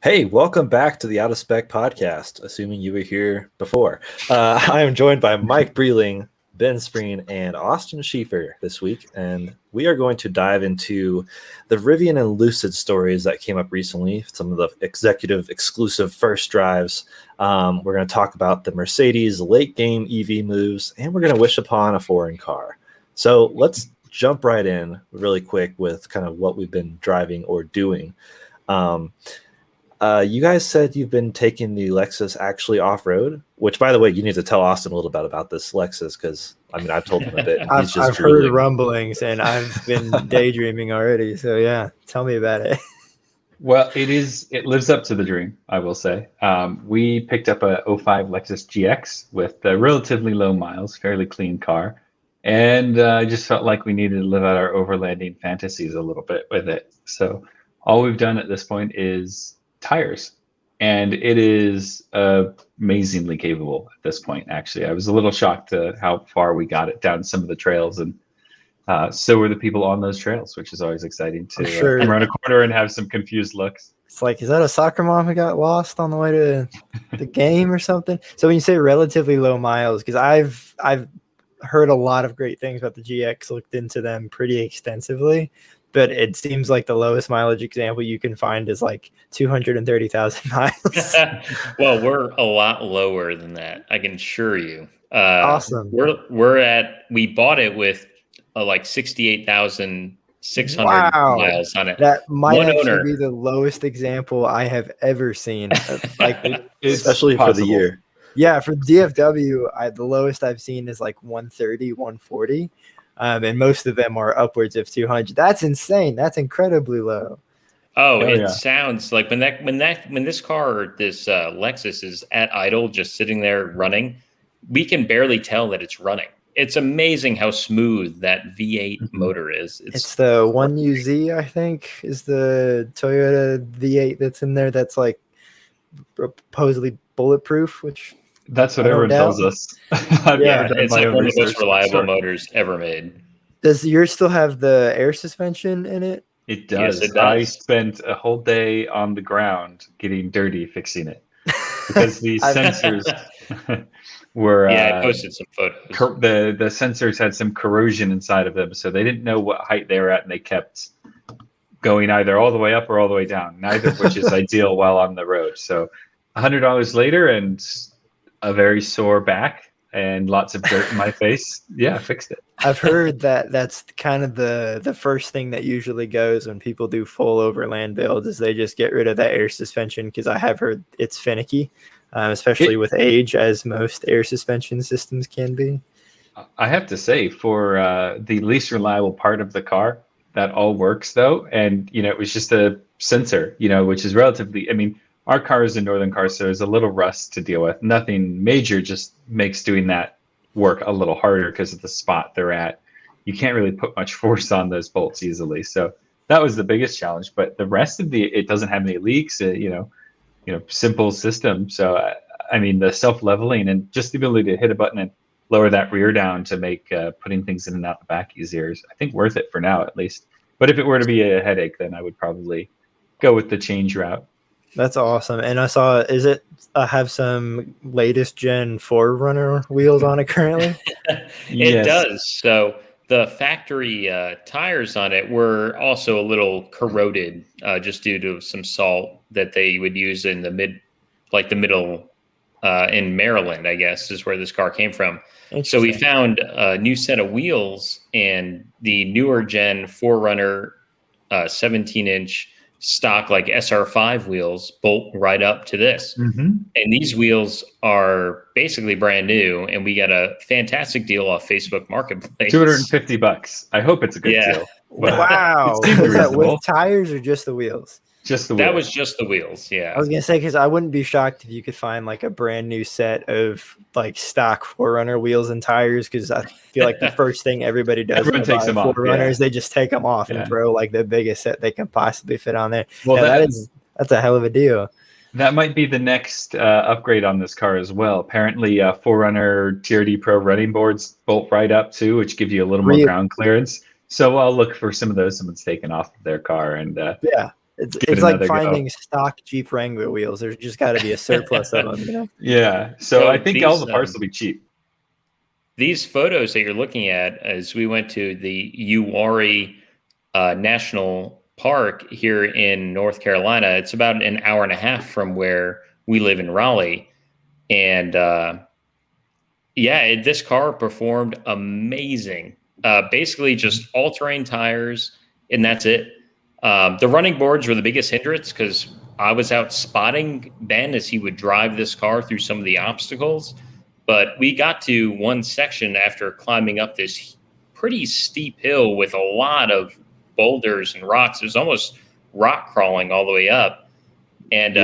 Hey, welcome back to the Out of Spec Podcast, assuming you were here before. I am joined by Mike Breeling, Ben Spreen, and Austin Schieffer this week, and we are going to dive into the Rivian and Lucid stories that came up recently, some of the executive exclusive first drives. We're going to talk about the Mercedes late game EV moves, and we're going to wish upon a foreign car. So let's jump right in really quick with kind of what we've been driving or doing. You guys said you've been taking the Lexus actually off-road, which, by the way, you need to tell Austin a little bit about this Lexus, because, I mean, I've told him a bit. And he's just I've heard rumblings, and I've been daydreaming already. So, yeah, tell me about it. Well, it lives up to the dream, I will say. We picked up a 05 Lexus GX with relatively low miles, fairly clean car. And I just felt like we needed to live out our overlanding fantasies a little bit with it. So all we've done at this point is tires, and it is amazingly capable at this point. Actually, I was a little shocked at how far we got it down some of the trails, and so were the people on those trails, which is always exciting to run a corner and have some confused looks. It's like, is that a soccer mom who got lost on the way to the game or something? So when you say relatively low miles, because I've heard a lot of great things about the GX, looked into them pretty extensively, but it seems like the lowest mileage example you can find is like 230,000 miles. Well, we're a lot lower than that, I can assure you. Awesome. We bought it with like 68,600 miles on it. That might actually be the lowest example I have ever seen. Especially for the year. Yeah, for DFW, the lowest I've seen is like 130, 140. And most of them are upwards of 200. That's insane. That's incredibly low. Sounds like when this Lexus is at idle, just sitting there running, we can barely tell that it's running. It's amazing how smooth that V8 motor is. It's the 1UZ, I think, is the Toyota V8 that's in there. That's like supposedly bulletproof, which that's what everyone tells us. It's like one of the most reliable motors ever made. Does yours still have the air suspension in it? It does. Yes, it does. I spent a whole day on the ground getting dirty fixing it because the sensors were. I posted some photos. The sensors had some corrosion inside of them, so they didn't know what height they were at, and they kept going either all the way up or all the way down. Neither of which is ideal while on the road. So $100 later, and a very sore back and lots of dirt in my face. Yeah, I fixed it. I've heard that that's kind of the first thing that usually goes when people do full overland builds is they just get rid of that air suspension, because I have heard it's finicky, especially with age, as most air suspension systems can be. I have to say, for the least reliable part of the car, that all works though. And, it was just a sensor, which is relatively, our car is a northern car, so there's a little rust to deal with. Nothing major, just makes doing that work a little harder because of the spot they're at. You can't really put much force on those bolts easily. So that was the biggest challenge. But the rest of it doesn't have any leaks, simple system. So, the self-leveling and just the ability to hit a button and lower that rear down to make putting things in and out the back easier is, I think, worth it for now, at least. But if it were to be a headache, then I would probably go with the change route. That's awesome. And I saw, have some latest gen 4Runner wheels on it currently? It does. So the factory tires on it were also a little corroded just due to some salt that they would use in the middle in Maryland, I guess, is where this car came from. So we found a new set of wheels, and the newer gen 4Runner 17-inch stock like SR5 wheels bolt right up to this. And these wheels are basically brand new, and we got a fantastic deal off Facebook Marketplace. $250. I hope it's a good deal. Wow. Was that with tires or just the wheels? Just the wheels. That was just the wheels, yeah. I was going to say, because I wouldn't be shocked if you could find like a brand new set of like stock 4Runner wheels and tires, because I feel like the first thing everybody does when takes them off. 4Runners, they just take them off and throw like the biggest set they can possibly fit on there. Well, that's a hell of a deal. That might be the next upgrade on this car as well. Apparently, 4Runner TRD Pro running boards bolt right up too, which give you a little more ground clearance. So I'll look for some of those someone's taken off of their car, and It's like finding stock Jeep Wrangler wheels. There's just got to be a surplus of them, you know? Yeah. So I think all the parts will be cheap. These photos that you're looking at, as we went to the Uwharrie National Park here in North Carolina, it's about an hour and a half from where we live in Raleigh. And this car performed amazing. Basically just all-terrain tires, and that's it. The running boards were the biggest hindrance because I was out spotting Ben as he would drive this car through some of the obstacles. But we got to one section after climbing up this pretty steep hill with a lot of boulders and rocks. It was almost rock crawling all the way up. And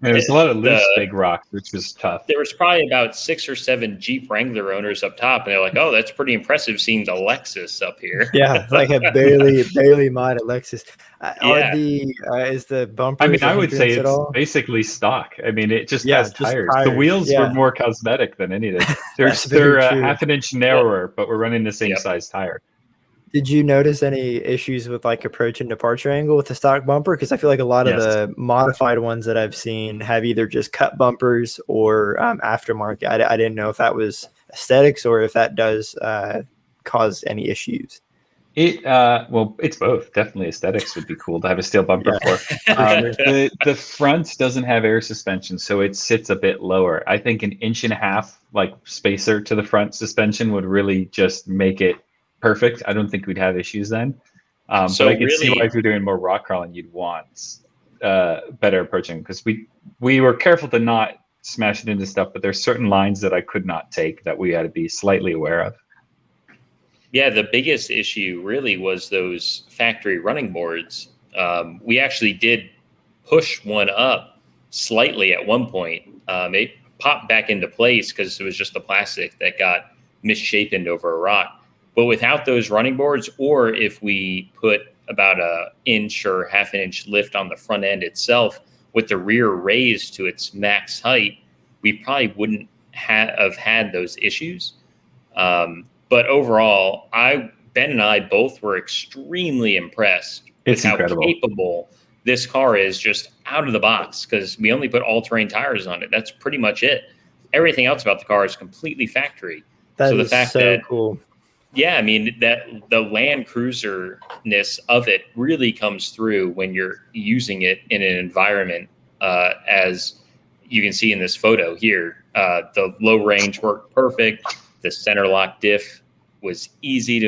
there was a lot of loose big rocks, which was tough. There was probably about 6 or 7 Jeep Wrangler owners up top, and they're like, "Oh, that's pretty impressive seeing the Lexus up here." Yeah, like a barely modded Lexus. Is the bumper? I mean, I would say it's basically stock. I mean, it just has tires. The wheels were more cosmetic than anything. They're half an inch narrower, but we're running the same size tire. Did you notice any issues with like approach and departure angle with the stock bumper? Because I feel like a lot of the modified ones that I've seen have either just cut bumpers or aftermarket. I didn't know if that was aesthetics or if that does cause any issues. It's both. Definitely aesthetics would be cool to have a steel bumper for. The front doesn't have air suspension, so it sits a bit lower. I think 1.5 inches like spacer to the front suspension would really just make it perfect. I don't think we'd have issues then. But I could see why if you're doing more rock crawling, you'd want better approaching, because we were careful to not smash it into stuff, but there's certain lines that I could not take that we had to be slightly aware of. Yeah, the biggest issue really was those factory running boards. We actually did push one up slightly at one point. It popped back into place because it was just the plastic that got misshapen over a rock. But without those running boards, or if we put about 1 inch or half an inch lift on the front end itself with the rear raised to its max height, we probably wouldn't have had those issues. But overall, Ben and I both were extremely impressed with how capable this car is just out of the box, because we only put all-terrain tires on it. That's pretty much it. Everything else about the car is completely factory. So the fact that cool. Yeah, I mean, that the Land Cruiser-ness of it really comes through when you're using it in an environment, as you can see in this photo here. The low range worked perfect. The center lock diff was easy,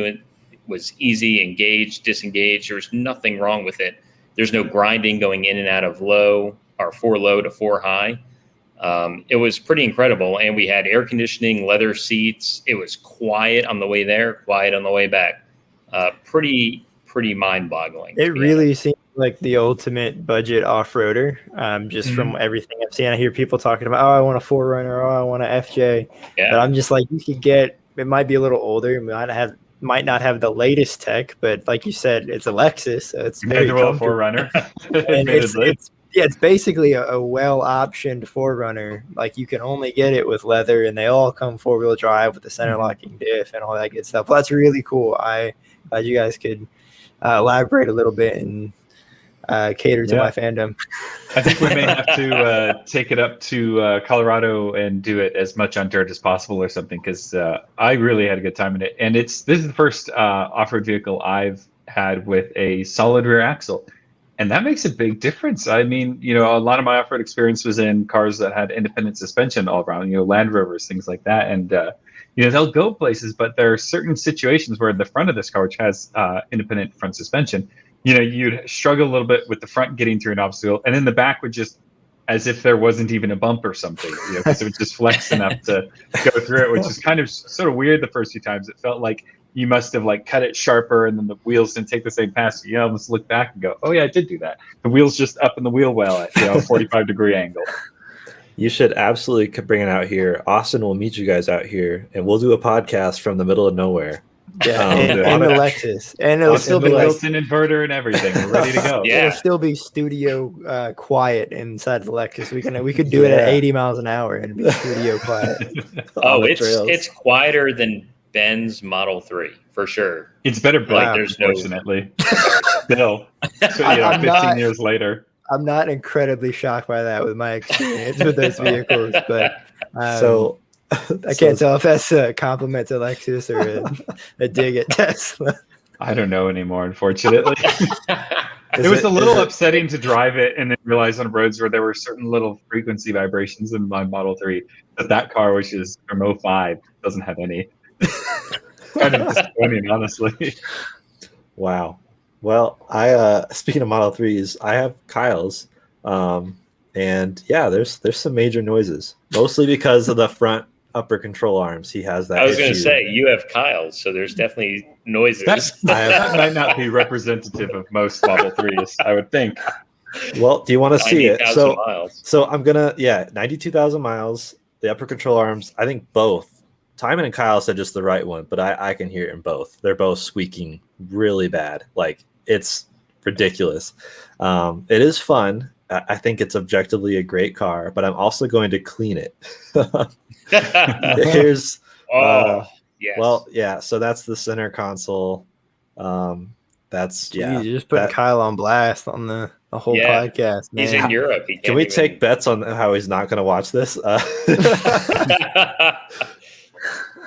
engage, disengage. There was nothing wrong with it. There's no grinding going in and out of low or 4 low to 4 high. It was pretty incredible, and we had air conditioning, leather seats. It was quiet on the way there, quiet on the way back. Pretty mind-boggling. It really seems like the ultimate budget off-roader. Just from everything I've seen, I hear people talking about, I want a 4Runner, I want an FJ. Yeah. But I'm just like, you could get. It might be a little older. It might not have the latest tech, but like you said, it's a Lexus, so it's very comfortable. 4Runner. And it's basically a well-optioned 4Runner. Like, you can only get it with leather, and they all come 4-wheel drive with the center locking diff and all that good stuff. Well, that's really cool. I'm glad you guys could elaborate a little bit and cater to my fandom. I think we may have to take it up to Colorado and do it as much on dirt as possible or something, because I really had a good time in it. And this is the first off-road vehicle I've had with a solid rear axle. And that makes a big difference. I mean, a lot of my off-road experience was in cars that had independent suspension all around, Land Rovers, things like that. And, they'll go places, but there are certain situations where the front of this car, which has independent front suspension, you'd struggle a little bit with the front getting through an obstacle, and then the back would just, as if there wasn't even a bump or something, because it would just flex enough to go through it, which is kind of sort of weird the first few times. It felt like you must have cut it sharper, and then the wheels didn't take the same pass. You almost look back and go, oh yeah, I did do that. The wheel's just up in the wheel well at a 45-degree angle. You should absolutely bring it out here. Austin will meet you guys out here, and we'll do a podcast from the middle of nowhere. Yeah, and the Lexus, and it'll still be built-in inverter and everything. We're ready to go. It'll still be studio quiet inside the Lexus. We could do it at 80 miles an hour and be studio quiet. It's quieter than Ben's Model 3 for sure. It's better built, unfortunately. Still, so, I'm 15 not- years later. I'm not incredibly shocked by that with my experience with those vehicles, but So I can't tell if that's a compliment to Lexus or a dig at Tesla. I don't know anymore, unfortunately. It was a little upsetting to drive it and then realize on roads where there were certain little frequency vibrations in my Model 3 that car, which is from 05, doesn't have any. Kind of disappointing, honestly. Wow. Well, I speaking of Model 3s, I have Kyle's, and yeah, there's some major noises, mostly because of the front upper control arms. He has that. I was going to issue. say you have Kyle's, so there's definitely noises. That might not be representative of most Model 3s, I would think. Well, do you want to see it? 90,000 miles. So I'm gonna 92,000 miles. The upper control arms, I think both. Timon and Kyle said just the right one, but I can hear it in both. They're both squeaking really bad. Like, it's ridiculous. It is fun. I think it's objectively a great car, but I'm also going to clean it. Here's yes. well, yeah. So that's the center console. That's Jeez, you're just putting Kyle on blast on the whole podcast, man. He's in Europe. Can we take bets on how he's not going to watch this?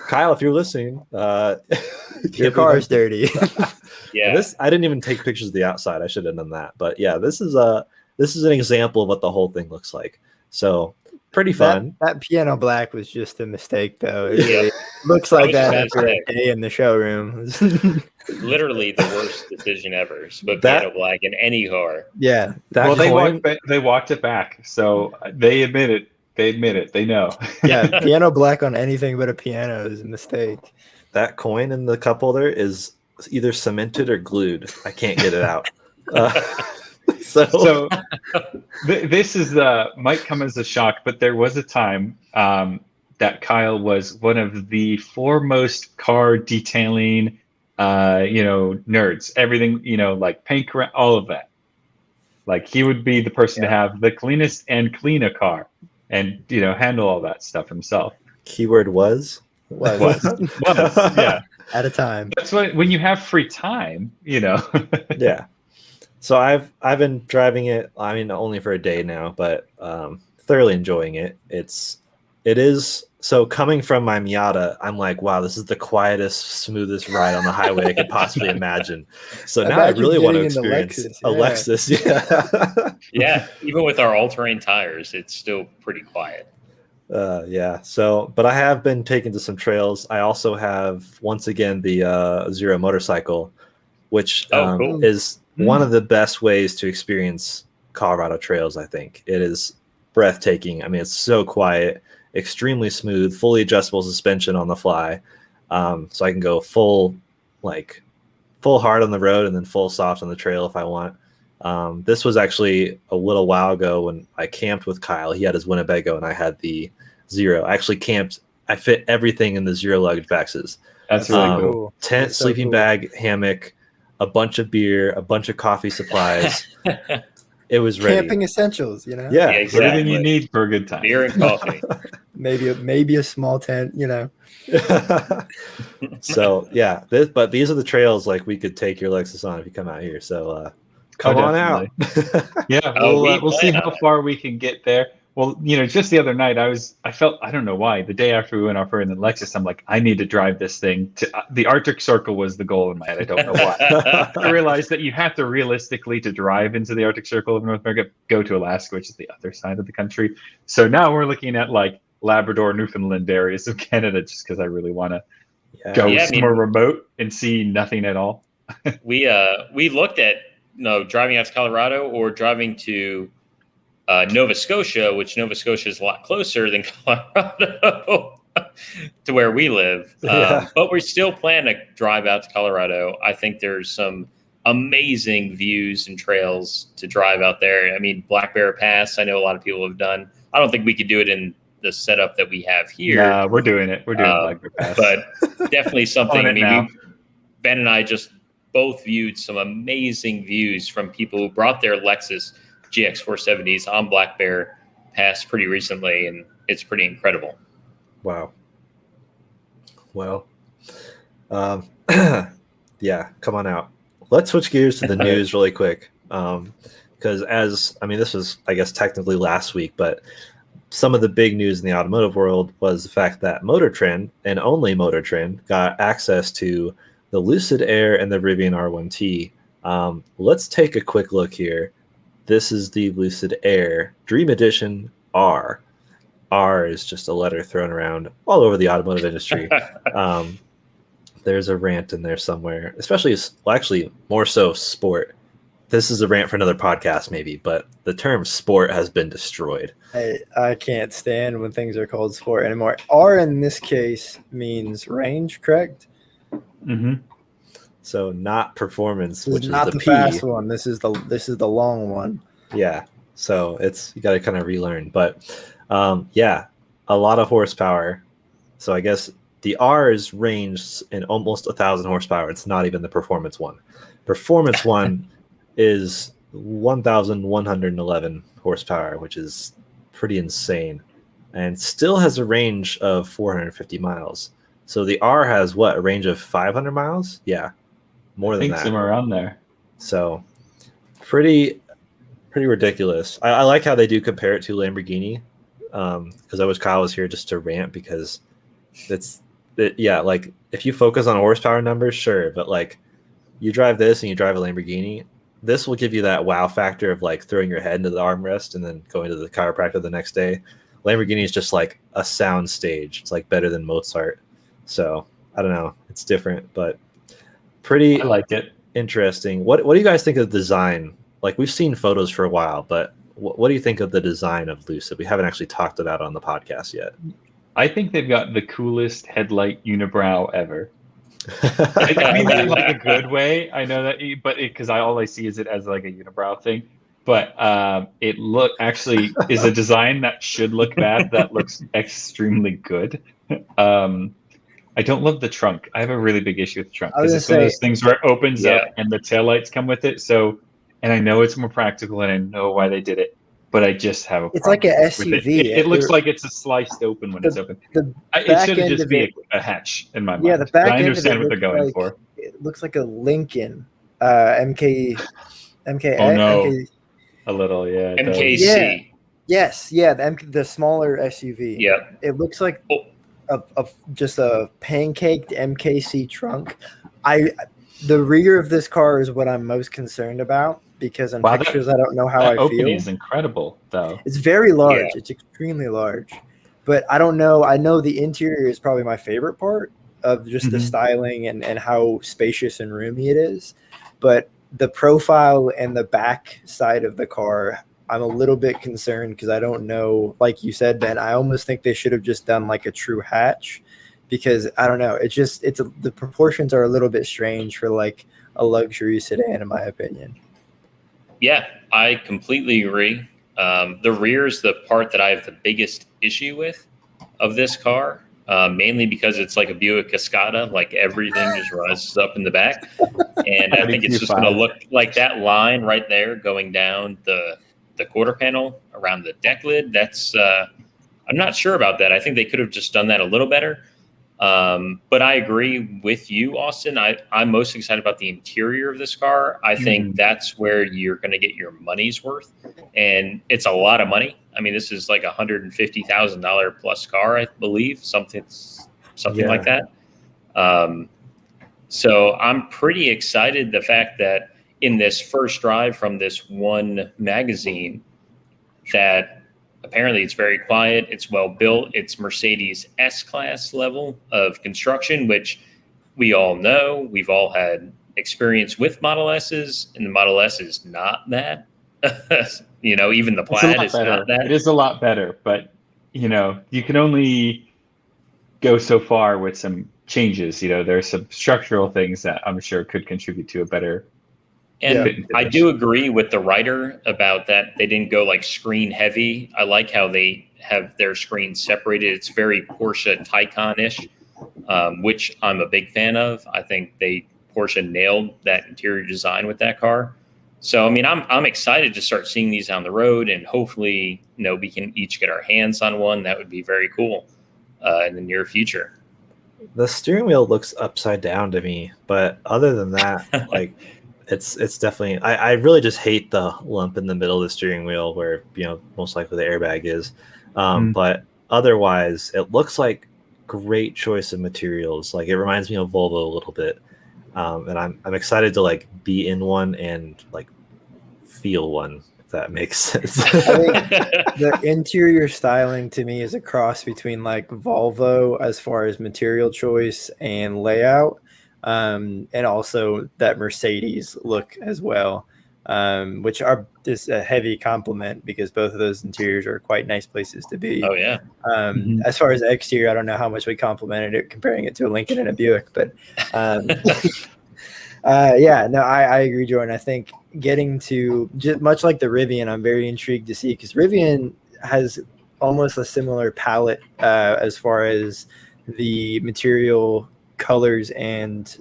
Kyle, if you're listening, your car is dirty. Yeah, I didn't even take pictures of the outside. I should have done that. But yeah, this is an example of what the whole thing looks like. So pretty fun. That piano black was just a mistake, though. It really looks like that after a day in the showroom. Literally the worst decision ever. But piano black in any car. Yeah. Well, they walked it back, so they admit it. They know. Yeah, piano black on anything but a piano is a mistake. That coin in the cup holder is either cemented or glued. I can't get it out. So this is might come as a shock, but there was a time that Kyle was one of the foremost car detailing, nerds. Everything, like paint, all of that. Like, he would be the person to have the cleanest and clean a car, and handle all that stuff himself. Keyword was yeah. At a time. That's when you have free time, Yeah. So I've been driving it. I mean, only for a day now, but thoroughly enjoying it. It is so coming from my Miata, I'm like, wow, this is the quietest, smoothest ride on the highway I could possibly imagine. So now I really want to experience a Lexus. Yeah. Yeah. Even with our all-terrain tires, it's still pretty quiet. Yeah. So, but I have been taken to some trails. I also have, once again, the Zero motorcycle, which cool. is one of the best ways to experience Colorado trails. I think it is breathtaking. I mean, it's so quiet, extremely smooth, fully adjustable suspension on the fly. So I can go full hard on the road and then full soft on the trail if I want. This was actually a little while ago when I camped with Kyle. He had his Winnebago and I had the Zero. I actually camped. I fit everything in the Zero luggage boxes. That's really cool. Tent, That's so sleeping cool. bag, hammock, a bunch of beer, a bunch of coffee supplies. It was ready. Camping essentials, Yeah. Yeah, exactly. Everything you need for a good time. Beer and coffee. Maybe a small tent, So yeah, but these are the trails like we could take your Lexus on if you come out here. So come on out. Yeah, we'll see how far we can get there. Well, just the other night, I felt, I don't know why, the day after we went off road in the Lexus, I'm like, I need to drive this thing to the Arctic Circle was the goal in my head. I don't know why. I realized that you have to realistically, to drive into the Arctic Circle of North America, go to Alaska, which is the other side of the country. So now we're looking at like Labrador, Newfoundland areas of Canada, just because I really want to go somewhere remote and see nothing at all. We looked at driving out to Colorado or driving to Nova Scotia, which Nova Scotia is a lot closer than Colorado to where we live. But we still plan to drive out to Colorado. I think there's some amazing views and trails to drive out there. I mean, Black Bear Pass, I know a lot of people have done. I don't think we could do it in the setup that we have here. Nah, we're doing it. We're doing Black Bear Pass. But definitely something. I mean, Ben and I just both viewed some amazing views from people who brought their Lexus GX 470s on Black Bear Pass pretty recently, and it's pretty incredible. Wow. Well, yeah, come on out. let's switch gears to the news really quick. Because this was, I guess, technically last week, but some of the big news in the automotive world was the fact that Motortrend, and only Motortrend, got access to the Lucid Air and the Rivian R1T. Let's take a quick look here. This is the Lucid Air Dream Edition R. R is just a letter thrown around all over the automotive industry. There's a rant in there somewhere, especially, well, actually more so sport. This is a rant for another podcast maybe, but the term sport has been destroyed. I can't stand when things are called sport anymore. R in this case means range, correct? Mm-hmm. So not performance, This which is is not the the P. fast one. This is the long one. Yeah. So you got to kind of relearn, but yeah, a lot of horsepower. So I guess the R is ranged in almost 1,000 horsepower. It's not even the performance one. Performance one is 1,111 horsepower, which is pretty insane, and still has a range of 450 miles. So the R has what, a range of 500 miles? Yeah, more than that. Somewhere around there. So pretty ridiculous. I like how they do compare it to Lamborghini, because I wish Kyle was here just to rant, because like if you focus on horsepower numbers, sure, but like you drive this and you drive a Lamborghini, this will give you that wow factor of like throwing your head into the armrest and then going to the chiropractor the next day. Lamborghini is just like a sound stage. It's like better than Mozart. So I don't know. It's different, but pretty I like it. Interesting. What do you guys think of the design? Like, we've seen photos for a while, but what do you think of the design of Lucid? We haven't actually talked about it on the podcast yet. I think they've got the coolest headlight unibrow ever. I mean that in like a good way. I know that, but because all I see is it as like a unibrow thing. But it actually is a design that should look bad. That looks extremely good. I don't love the trunk. I have a really big issue with the trunk because it's one of those things where it opens up and the taillights come with it. So, and I know it's more practical and I know why they did it, but I just have a problem. It's like an SUV. It looks like it's a sliced open when it's open. It should just be a hatch in my mind. Yeah, the back end. I understand what they're going like, for. It looks like a Lincoln MK. Oh no, MK, a little, yeah. MKC. Yeah. Yes, yeah, the smaller SUV. Yeah, it looks like just a pancaked MKC trunk. The rear of this car is what I'm most concerned about, because in pictures I don't know how I feel. Opening is incredible, though. It's very large. Yeah. It's extremely large, but I don't know. I know the interior is probably my favorite part of just the styling and how spacious and roomy it is. But the profile and the back side of the car, I'm a little bit concerned because I don't know. Like you said, Ben, I almost think they should have just done like a true hatch, because I don't know. The proportions are a little bit strange for like a luxury sedan, in my opinion. Yeah, I completely agree. The rear is the part that I have the biggest issue with of this car, mainly because it's like a Buick Cascada, like everything just rises up in the back. And I think it's just going to look like that line right there going down the quarter panel around the deck lid. That's I'm not sure about that. I think they could have just done that a little better. But I agree with you, Austin. I'm most excited about the interior of this car. I think that's where you're going to get your money's worth. And it's a lot of money. I mean, this is like $150,000 plus car, I believe, something like that. So I'm pretty excited. The fact that in this first drive from this one magazine, that apparently it's very quiet, it's well built, it's Mercedes S-Class level of construction, which we all know. We've all had experience with Model S's, and the Model S is not that. Even the Plaid is not that. It is a lot better, but, you can only go so far with some changes. There's some structural things that I'm sure could contribute to a better. And I do agree with the writer about that. They didn't go like screen heavy. I like how they have their screens separated. It's very Porsche Taycan-ish, which I'm a big fan of. I think Porsche nailed that interior design with that car. So, I mean, I'm excited to start seeing these down the road, and hopefully, we can each get our hands on one. That would be very cool in the near future. The steering wheel looks upside down to me, but other than that, like, It's definitely. I really just hate the lump in the middle of the steering wheel where most likely the airbag is. But otherwise, it looks like great choice of materials. Like it reminds me of Volvo a little bit, and I'm excited to like be in one and like feel one. If that makes sense. I think the interior styling to me is a cross between like Volvo as far as material choice and layout. And also that Mercedes look as well, which are just a heavy compliment because both of those interiors are quite nice places to be. Oh yeah. As far as exterior, I don't know how much we complimented it comparing it to a Lincoln and a Buick, but yeah, no, I agree, Jordan. I think getting to just much like the Rivian, I'm very intrigued to see because Rivian has almost a similar palette as far as the material colors and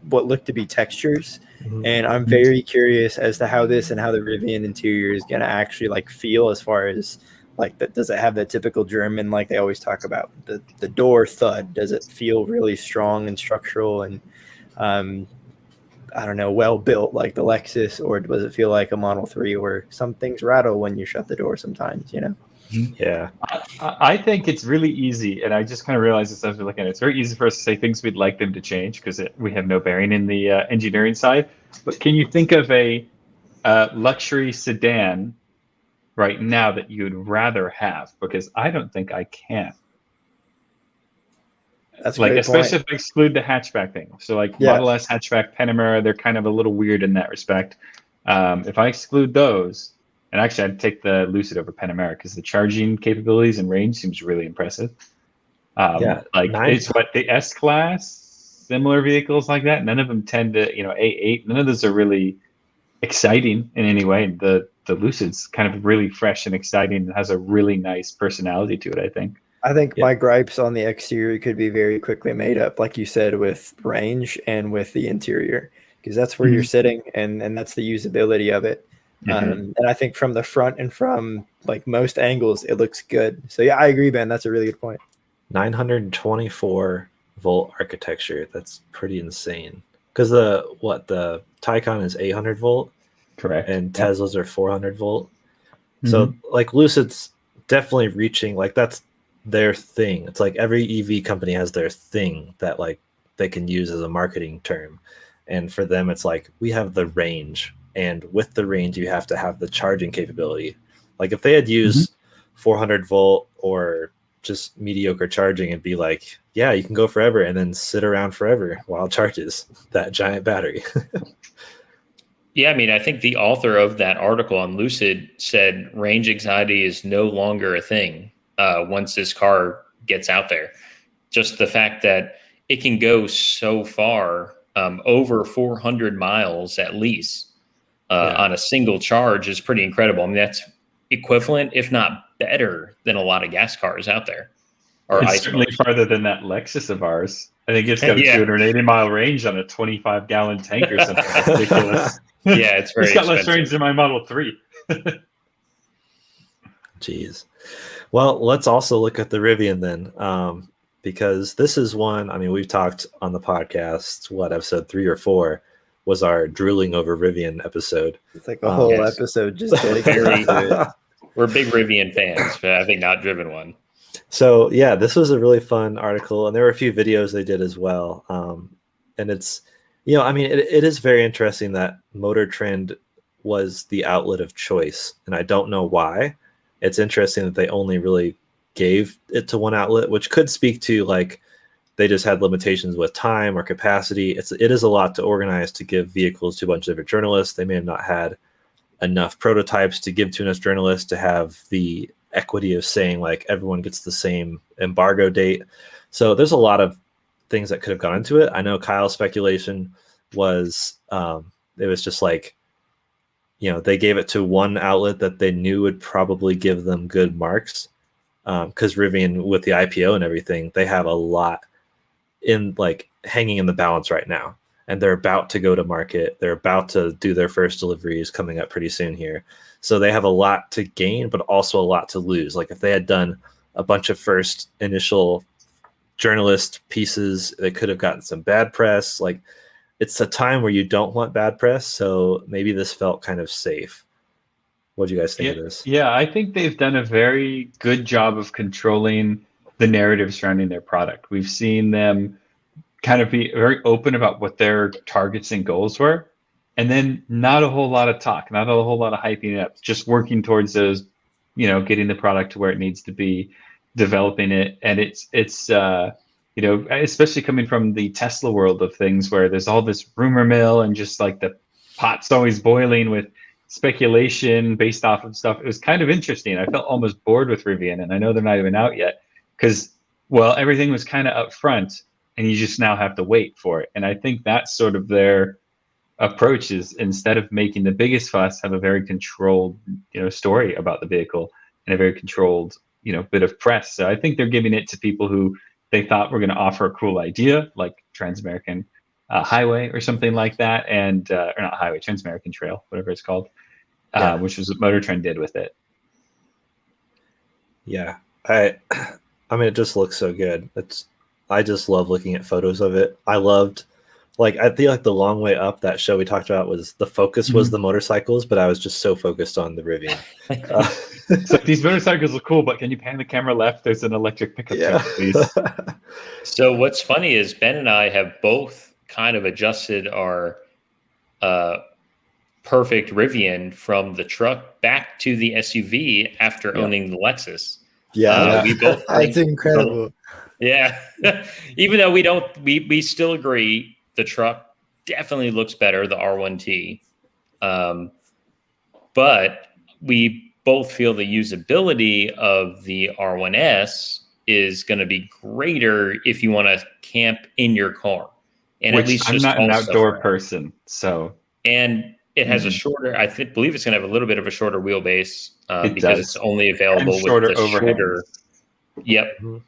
what look to be textures. And I'm very curious as to how this and how the Rivian interior is going to actually like feel as far as like that. Does it have the typical German, like they always talk about the door thud? Does it feel really strong and structural and I don't know, well built like the Lexus, or does it feel like a Model 3 where some things rattle when you shut the door sometimes, Yeah. I think it's really easy, and I just kind of realized this as we're looking at it. It's very easy for us to say things we'd like them to change because we have no bearing in the engineering side. But can you think of a luxury sedan right now that you'd rather have? Because I don't think I can. That's a like, great especially point. if I exclude the hatchback thing. So like Model S hatchback, Panamera, they're kind of a little weird in that respect. If I exclude those, and actually I'd take the Lucid over Panamera because the charging capabilities and range seems really impressive. It's what the S class, similar vehicles like that. None of them tend to, A8. None of those are really exciting in any way. The Lucid's kind of really fresh and exciting and has a really nice personality to it, I think. I think my gripes on the exterior could be very quickly made up, like you said, with range and with the interior, because that's where you're sitting and that's the usability of it. And I think from the front and from like most angles, it looks good. So yeah, I agree, Ben. That's a really good point. 924 volt architecture. That's pretty insane. Because the Taycan is 800 volt, correct, and Teslas are 400 volt. So like Lucid's definitely reaching, like that's their thing. It's like every EV company has their thing that like they can use as a marketing term, and for them it's like we have the range, and with the range you have to have the charging capability. Like if they had used 400 volt or just mediocre charging, it'd be like, yeah, you can go forever and then sit around forever while it charges that giant battery. Yeah, I mean, I think the author of that article on Lucid said range anxiety is no longer a thing once this car gets out there. Just the fact that it can go so far, over 400 miles at least, on a single charge is pretty incredible. I mean, that's equivalent, if not better, than a lot of gas cars out there. Or it's ice certainly cars. farther than that Lexus of ours. I think it's got a 280-mile range on a 25-gallon tank or something ridiculous. Yeah, it's very It's got less expensive. range than my Model 3. Jeez. Well, let's also look at the Rivian then, because this is one, I mean, we've talked on the podcast, episode 3 or 4 was our drooling over Rivian episode. It's like a whole episode just dedicated to it. We're big Rivian fans, but I think not driven one. So yeah, this was a really fun article, and there were a few videos they did as well. And it's, I mean, it is very interesting that Motortrend was the outlet of choice, and I don't know why. It's interesting that they only really gave it to one outlet, which could speak to like they just had limitations with time or capacity. It is a lot to organize to give vehicles to a bunch of different journalists. They may have not had enough prototypes to give to enough journalists to have the equity of saying like everyone gets the same embargo date. So there's a lot of things that could have gone into it. I know Kyle's speculation was it was just like, they gave it to one outlet that they knew would probably give them good marks, because Rivian, with the IPO and everything, they have a lot in like hanging in the balance right now, and they're about to go to market. They're about to do their first deliveries coming up pretty soon here. So they have a lot to gain, but also a lot to lose. Like if they had done a bunch of first initial journalist pieces, they could have gotten some bad press. Like it's a time where you don't want bad press, so maybe this felt kind of safe. What do you guys think of this? Yeah, I think they've done a very good job of controlling the narrative surrounding their product. We've seen them kind of be very open about what their targets and goals were, and then not a whole lot of talk, not a whole lot of hyping it up, just working towards those, getting the product to where it needs to be, developing it. And it's especially coming from the Tesla world of things, where there's all this rumor mill and just like the pot's always boiling with speculation based off of stuff. It was kind of interesting. I felt almost bored with Rivian, and I know they're not even out yet because, well, everything was kind of up front and you just now have to wait for it. And I think that's sort of their approach, is instead of making the biggest fuss, have a very controlled, story about the vehicle and a very controlled, bit of press. So I think they're giving it to people who they thought were going to offer a cool idea, like Trans-American Highway or something like that, and or not Highway, Trans-American Trail, whatever it's called, which was what Motortrend did with it. Yeah, I mean, it just looks so good. I just love looking at photos of it. I feel like the long way up, that show we talked about, was the focus was the motorcycles, but I was just so focused on the Rivian. So these motorcycles are cool, but can you pan the camera left? There's an electric pickup truck, please. So what's funny is Ben and I have both kind of adjusted our perfect Rivian from the truck back to the SUV after owning the Lexus. We both that's incredible. Yeah. Even though we still agree the truck definitely looks better, the R1T. But we both feel the usability of the R1S is going to be greater if you want to camp in your car. And Which at least I'm just not an outdoor around. Person, so. And it has a shorter, believe it's going to have a little bit of a shorter wheelbase because it's only available with the shorter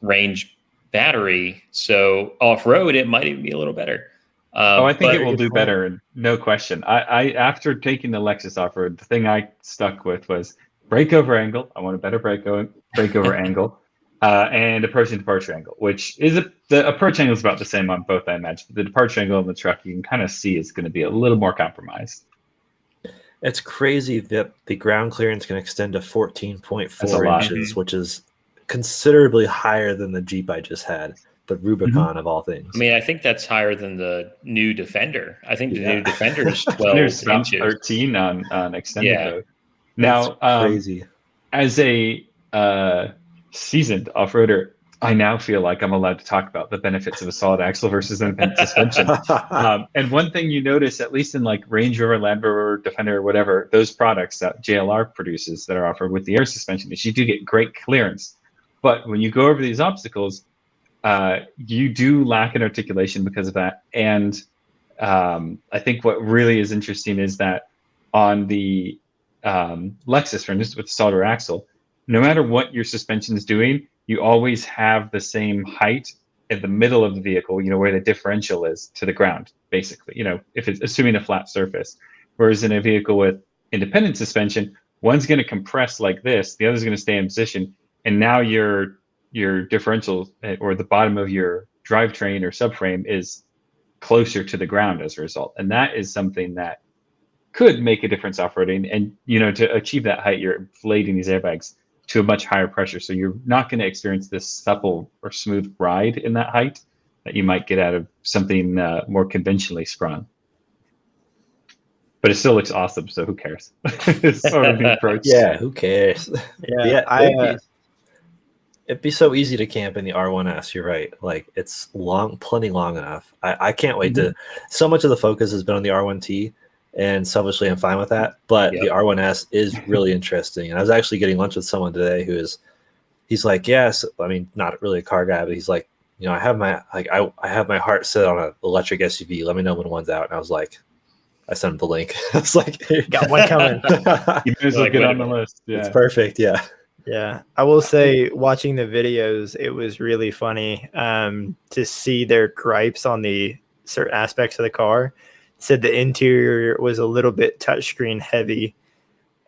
range battery. So off-road, it might even be a little better. I think it will do better, no question. I after taking the Lexus off-road, the thing I stuck with was breakover angle. I want a better breakover angle. And approach and departure angle, which is the approach angle is about the same on both, I imagine. But the departure angle on the truck, you can kind of see is going to be a little more compromised. It's crazy that the ground clearance can extend to 14.4 inches, which is considerably higher than the Jeep I just had, the Rubicon of all things. I mean, I think that's higher than the new Defender. I think the new Defender is 12 inches. 13 on extended mode. Now, crazy. As a seasoned off-roader, I now feel like I'm allowed to talk about the benefits of a solid axle versus independent suspension. And one thing you notice, at least in like Range Rover, Land Rover, Defender, whatever, those products that JLR produces that are offered with the air suspension, is you do get great clearance. But when you go over these obstacles, you do lack in articulation because of that. And I think what really is interesting is that on the Lexus, for instance, with the solid rear axle, no matter what your suspension is doing, you always have the same height in the middle of the vehicle, where the differential is to the ground, basically, if it's assuming a flat surface. Whereas in a vehicle with independent suspension, one's going to compress like this, the other's going to stay in position. And now your differential, or the bottom of your drivetrain or subframe, is closer to the ground as a result. And that is something that could make a difference off-roading. And, to achieve that height, you're inflating these airbags to a much higher pressure. So you're not going to experience this supple or smooth ride in that height that you might get out of something more conventionally sprung. But it still looks awesome, so who cares? It's sort of the approach. Yeah, who cares? It'd be so easy to camp in the R1S. You're right. Like, it's plenty long enough. I can't wait to. So much of the focus has been on the R1T. And selfishly, I'm fine with that. But the R1S is really interesting. And I was actually getting lunch with someone today he's like, yes, I mean, not really a car guy, but he's like, I have my heart set on an electric SUV. Let me know when one's out. And I was like, I sent him the link. I was like, got one coming. You may as well get on the list. Yeah. It's perfect. Yeah. Yeah. I will say, watching the videos, it was really funny to see their gripes on the certain aspects of the car. Said the interior was a little bit touchscreen heavy,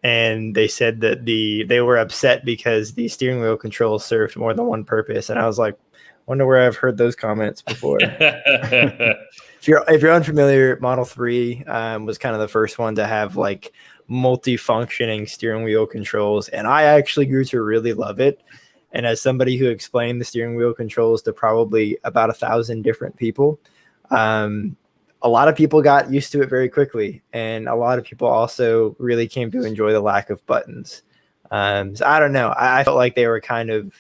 and they said that they were upset because the steering wheel controls served more than one purpose. And I was like, Wonder where I've heard those comments before. If you're unfamiliar, Model 3 was kind of the first one to have like multi-functioning steering wheel controls, and I actually grew to really love it. And as somebody who explained the steering wheel controls to probably about 1,000 different people, a lot of people got used to it very quickly, and a lot of people also really came to enjoy the lack of buttons. So I don't know. I felt like they were kind of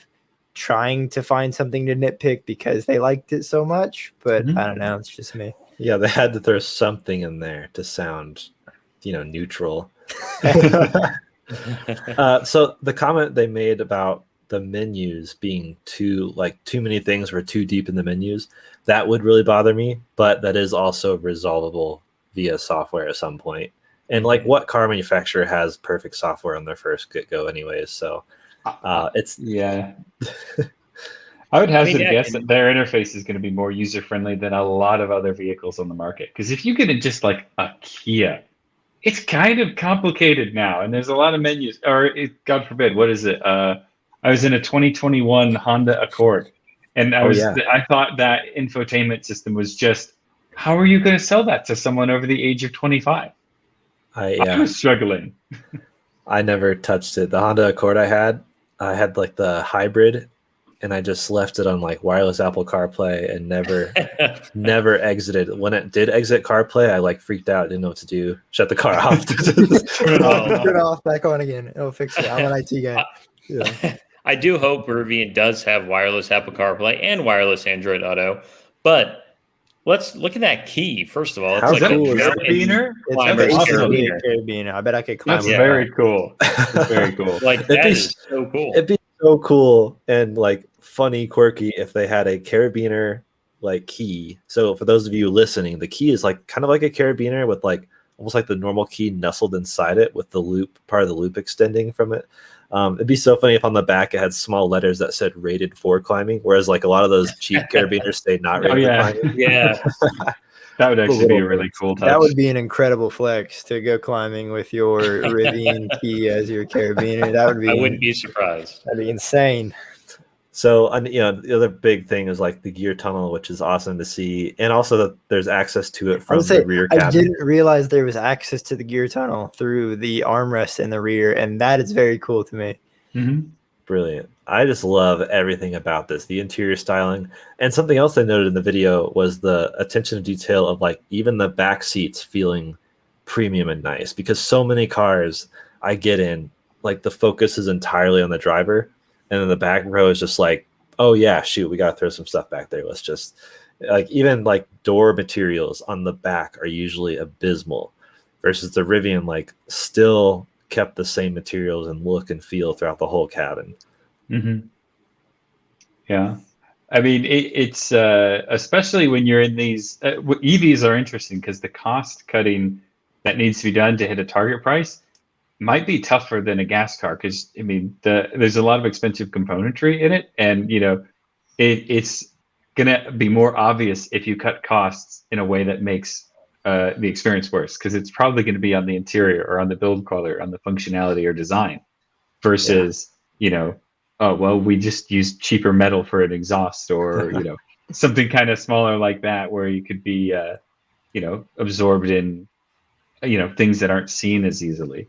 trying to find something to nitpick because they liked it so much, but I don't know. It's just me. Yeah, they had to throw something in there to sound, neutral. So the comment they made about the menus being too many things were too deep in the menus, that would really bother me, but that is also resolvable via software at some point. And what car manufacturer has perfect software on their first get-go anyways? So it's I would hazard a guess that their interface is going to be more user-friendly than a lot of other vehicles on the market. Because if you get in just like a Kia, it's kind of complicated now, and there's a lot of menus. Or God forbid, what is it? I was in a 2021 Honda Accord, and I thought that infotainment system was just, how are you going to sell that to someone over the age of 25? I was struggling. I never touched it. The Honda Accord I had like the hybrid, and I just left it on wireless Apple CarPlay and never exited. When it did exit CarPlay, I freaked out, didn't know what to do. Shut the car off. Turn it off, back on again. It'll fix it. I'm an IT guy. Yeah. I do hope Rivian does have wireless Apple CarPlay and wireless Android Auto, but let's look at that key. First of all, it's cool. A carabiner? Carabiner. I bet I could climb. That's very cool. That's very cool. That is so cool. It'd be so cool and funny, quirky if they had a carabiner key. So for those of you listening, the key is kind of like a carabiner with almost like the normal key nestled inside it with the loop, part of the loop extending from it. It'd be so funny if on the back it had small letters that said rated for climbing, whereas a lot of those cheap carabiners say not rated for climbing. Yeah. That would actually be a really cool touch. That would be an incredible flex to go climbing with your Rivian key as your carabiner. That would be. I wouldn't be surprised. That'd be insane. So, the other big thing is the gear tunnel, which is awesome to see, and also that there's access to it from the rear cabin. I didn't realize there was access to the gear tunnel through the armrest in the rear, and that is very cool to me. Mm-hmm. Brilliant. I just love everything about this, the interior styling. And something else I noted in the video was the attention to detail of even the back seats feeling premium and nice, because so many cars I get in, the focus is entirely on the driver. And then the back row is just oh yeah, shoot, we got to throw some stuff back there. Let's just even door materials on the back are usually abysmal versus the Rivian, still kept the same materials and look and feel throughout the whole cabin. Mm-hmm. Yeah. I mean, it's especially when you're in these EVs are interesting because the cost cutting that needs to be done to hit a target price might be tougher than a gas car because there's a lot of expensive componentry in it, and it's gonna be more obvious if you cut costs in a way that makes the experience worse, because it's probably going to be on the interior or on the build quality or on the functionality or design versus oh well, we just use cheaper metal for an exhaust or something kind of smaller like that where you could be absorbed in things that aren't seen as easily.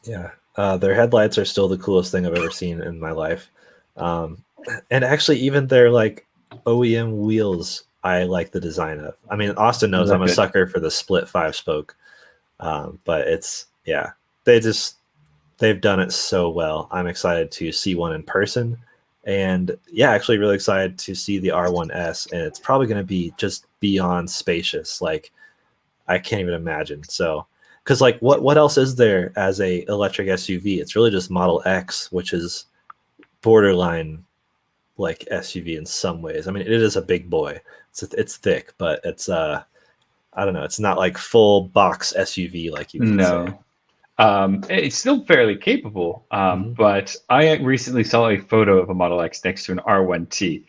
Yeah, their headlights are still the coolest thing I've ever seen in my life. And actually, even their OEM wheels, I like the design of. I mean, Austin knows I'm a sucker for the split 5-spoke, but they've done it so well. I'm excited to see one in person, and actually really excited to see the R1S, and it's probably going to be just beyond spacious. I can't even imagine. So. Because what else is there as a electric SUV? It's really just Model X, which is borderline SUV in some ways. I mean, it is a big boy. It's thick, but it's I don't know. It's not full box SUV like you can say. It's still fairly capable. But I recently saw a photo of a Model X next to an R1T,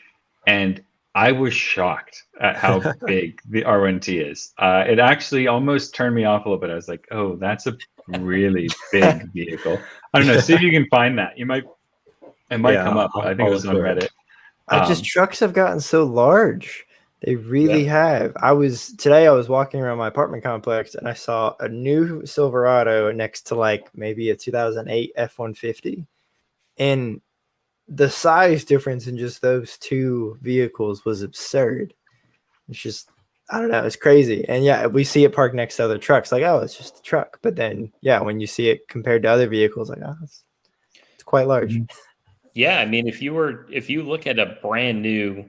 and I was shocked at how big the R1T is. It actually almost turned me off a little bit. I was like, oh, that's a really big vehicle. I don't know. See if you can find that. It might come up. I think it was on Reddit. Trucks have gotten so large. They really have. Today I was walking around my apartment complex and I saw a new Silverado next to like maybe a 2008 F-150, and the size difference in just those two vehicles was absurd. It's just, I don't know, it's crazy. And yeah, we see it parked next to other trucks, like, oh, it's just a truck. But then, yeah, when you see it compared to other vehicles, like, oh, it's quite large. Yeah, I mean, if you look at a brand new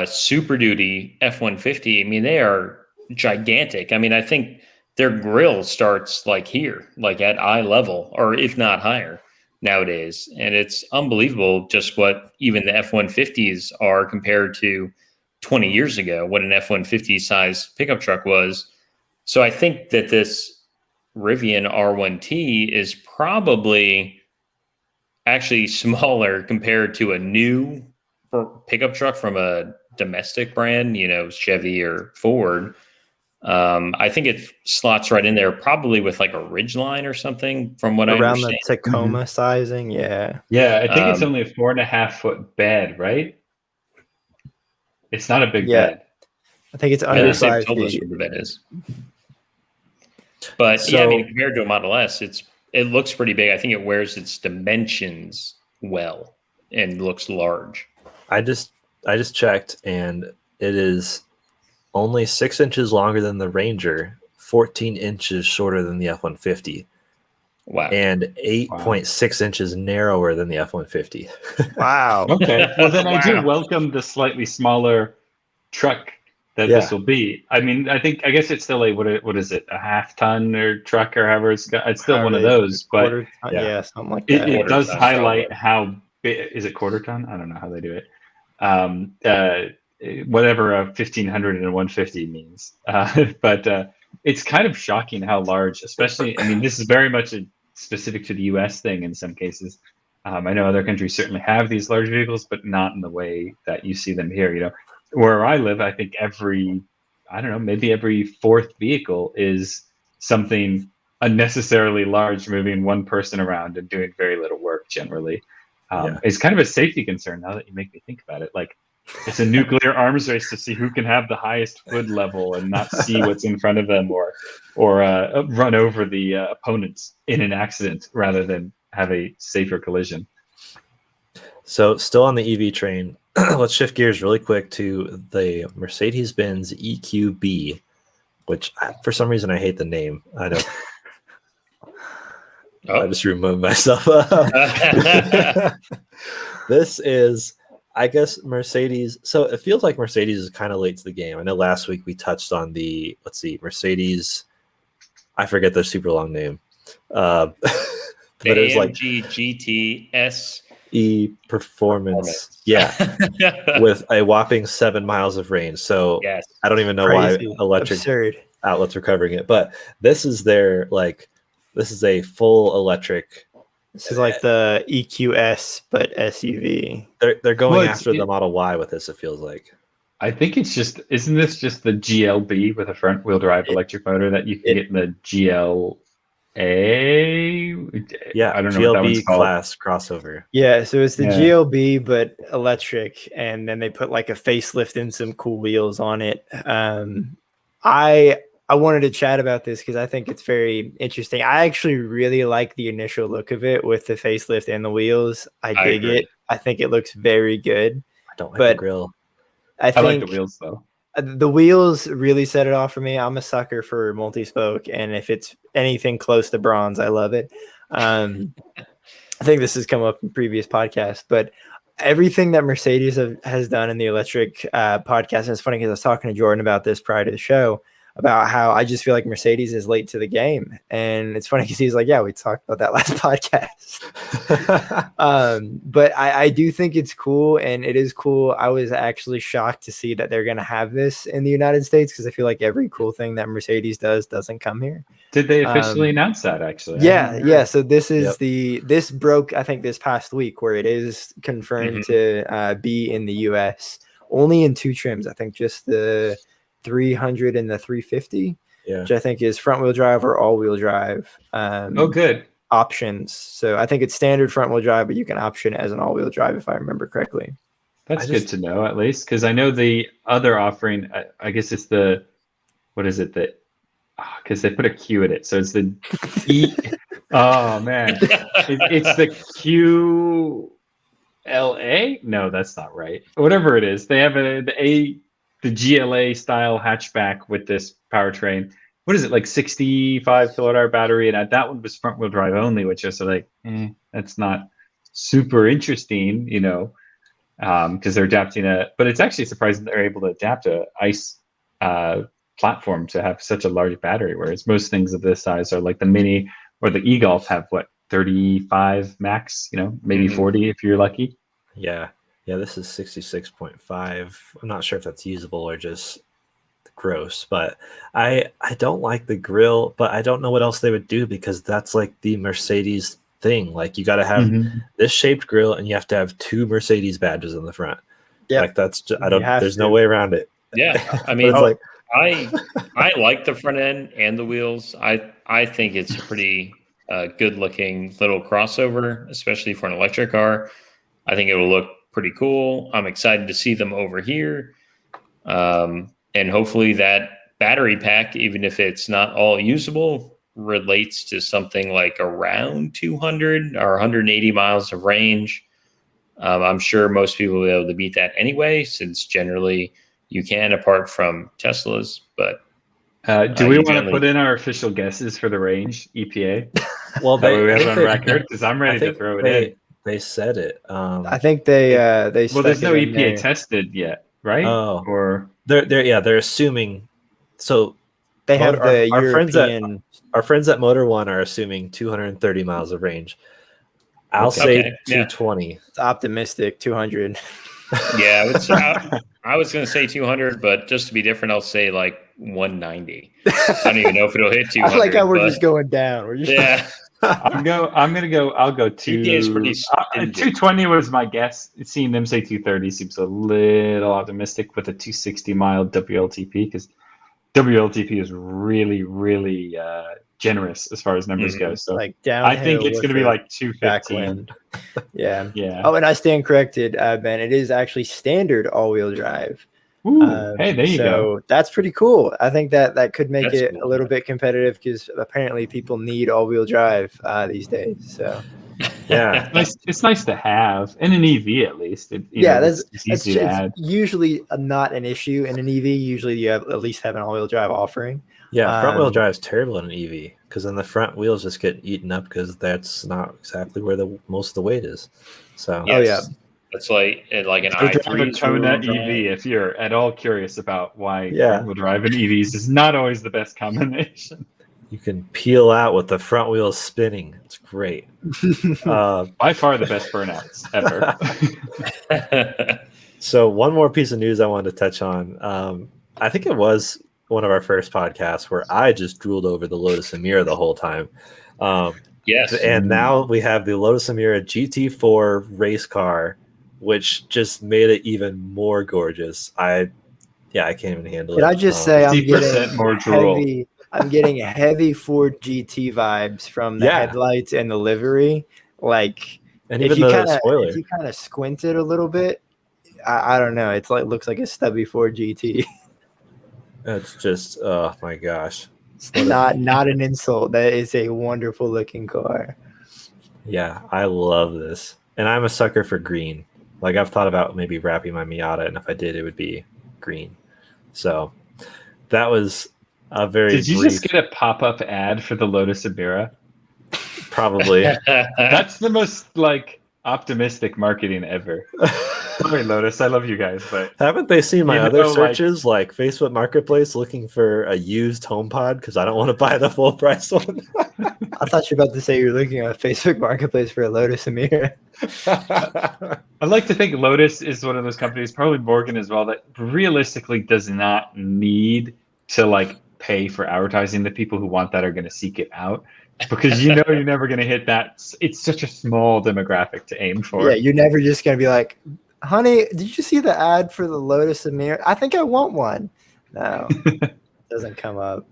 Super Duty F-150, I mean, they are gigantic. I mean, I think their grill starts like here, like at eye level, or if not higher nowadays. And it's unbelievable just what even the F-150s are compared to 20 years ago, what an F-150 size pickup truck was. So I think that this Rivian R1T is probably actually smaller compared to a new pickup truck from a domestic brand, Chevy or Ford. I think it slots right in there, probably with like a Ridgeline or something, from what I understand. Around the Tacoma sizing, yeah. Yeah, I think it's only a 4.5 foot bed, right? It's not a big bed. I think it's undersized. Told us what the bed is. But I mean, compared to a Model S, it looks pretty big. I think it wears its dimensions well and looks large. I just checked, and it is only 6 inches longer than the Ranger, 14 inches shorter than the F-150. Wow. And 8.6 inches narrower than the F-150. Wow. Okay. Well, then I do welcome the slightly smaller truck that this will be. I mean, I guess it's still a, what is it, a half-ton or truck or however it's still one of those. But something like that. It does highlight how big, is it quarter ton? I don't know how they do it. Whatever a 1500 and a 150 means. But it's kind of shocking how large, especially, I mean, this is very much specific to the US thing in some cases. I know other countries certainly have these large vehicles, but not in the way that you see them here. Where I live, I think maybe every fourth vehicle is something unnecessarily large, moving one person around and doing very little work generally. It's kind of a safety concern now that you make me think about it. Like, it's a nuclear arms race to see who can have the highest hood level and not see what's in front of them, or run over the opponents in an accident rather than have a safer collision. So, still on the EV train, let's shift gears really quick to the Mercedes-Benz EQB, which for some reason I hate the name. I don't. I just removed myself. This is, I guess, Mercedes. So it feels like Mercedes is kind of late to the game. I know last week we touched on the, Mercedes. I forget their super long name. But it was like GTS Performance. Yeah. With a whopping 7 miles of range. So yes. I don't even know why electric outlets are covering it. But this is their, this is a full electric. This is like the EQS, but SUV. They're going after the Model Y with this, it feels like. I think it's isn't this just the GLB with a front wheel drive electric motor that you can get in the GLA? Yeah, I don't know GLB what that one's called. class crossover. Yeah, so it's the GLB, but electric, and then they put like a facelift and some cool wheels on it. I wanted to chat about this because I think it's very interesting. I actually really like the initial look of it with the facelift and the wheels. I dig it. I think it looks very good. I don't like the grill. I like the wheels though. The wheels really set it off for me. I'm a sucker for multi-spoke, and if it's anything close to bronze, I love it. I think this has come up in previous podcasts, but everything that Mercedes has done in the electric podcast, and it's funny because I was talking to Jordan about this prior to the show, about how I just feel like Mercedes is late to the game. And it's funny because he's like, yeah, we talked about that last podcast. But I do think it's cool, and it is cool. I was actually shocked to see that they're going to have this in the United States, because I feel like every cool thing that Mercedes doesn't come here. Did they officially announce that, actually? Yeah. So this is this broke, I think, this past week, where it is confirmed to be in the US, only in 2 trims. I think just the 300 and the 350, which I think is front wheel drive or all wheel drive. Good Options. So I think it's standard front wheel drive, but you can option it as an all wheel drive, if I remember correctly. That's good to know, at least, because I know the other offering, I guess it's what is it? Because they put a Q in it. So it's the E. Oh, man. It's the QLA? No, that's not right. Whatever it is. They have the GLA style hatchback with this powertrain. What is it, like 65 kilowatt hour battery? And that one was front wheel drive only, which is like, that's not super interesting, because they're adapting but it's actually surprising they're able to adapt a ICE platform to have such a large battery, whereas most things of this size are like the Mini or the e-Golf have 35 max, maybe 40 if you're lucky. Yeah, this is 66.5. I'm not sure if that's usable or just gross, but I don't like the grill, but I don't know what else they would do, because that's like the Mercedes thing. Like, you got to have this shaped grill and you have to have 2 Mercedes badges in the front. Yeah, like that's just, there's no way around it. Yeah, I mean, I like the front end and the wheels. I think it's a pretty good looking little crossover, especially for an electric car. I think it will look pretty cool. I'm excited to see them over here. And hopefully that battery pack, even if it's not all usable, relates to something like around 200 or 180 miles of range. I'm sure most people will be able to beat that anyway, since generally you can, apart from Teslas. But do we want to put in our official guesses for the range, EPA? Well, we have on record, because I'm ready to throw it in. They said it. I think they well, there's no EPA tested yet, right? Oh, or they're assuming. So they have the our European. Our friends at Motor One are assuming 230 miles of range. I'll say 220. It's optimistic, 200. Yeah, I was going to say 200, but just to be different, I'll say like 190. I don't even know if it'll hit 200. I like how we're just going down. I'll go 220 was my guess. Seeing them say 230 seems a little optimistic with a 260 mile WLTP, because WLTP is really, really generous as far as numbers go. So like I think it's going to be like 215. Yeah. Yeah. Oh, and I stand corrected, Ben. It is actually standard all-wheel drive. Ooh, hey, there you go. So that's pretty cool. I think that could make it a little bit competitive, because apparently people need all-wheel drive these days. So yeah, it's nice to have in an EV at least. It's easy to add. Usually not an issue in an EV. Usually you at least have an all-wheel drive offering. Yeah, front-wheel drive is terrible in an EV, because then the front wheels just get eaten up, because that's not exactly where most of the weight is. So it's like an i3 Kona EV. If you're at all curious about why front-wheel drive in EVs is not always the best combination, you can peel out with the front wheels spinning. It's great. By far the best burnouts ever. So one more piece of news I wanted to touch on. I think it was one of our first podcasts where I just drooled over the Lotus Emira the whole time. Yes. And now we have the Lotus Emira GT4 race car, which just made it even more gorgeous. I can't even handle it. Could I just say I'm getting more drool. I'm getting heavy Ford GT vibes from the headlights and the livery. Like, and even the spoiler. If you kind of squint it a little bit, I don't know. It's like looks like a stubby Ford GT. It's just, oh my gosh. Not an insult. That is a wonderful looking car. Yeah, I love this. And I'm a sucker for green. Like, I've thought about maybe wrapping my Miata, and if I did, it would be green. So that was a very Did you just get a pop-up ad for the Lotus Emira? Probably. That's the most optimistic marketing ever. Sorry, Lotus, I love you guys, but haven't they seen my other searches like Facebook Marketplace looking for a used HomePod, because I don't want to buy the full price one? I thought you were about to say you're looking at Facebook Marketplace for a Lotus Emira. I'd like to think Lotus is one of those companies, probably Morgan as well, that realistically does not need to pay for advertising. The people who want that are going to seek it out, because you're never going to hit that. It's such a small demographic to aim for. Yeah, you're never just going to be like, honey, did you see the ad for the Lotus Emira? I think I want one. No, it doesn't come up.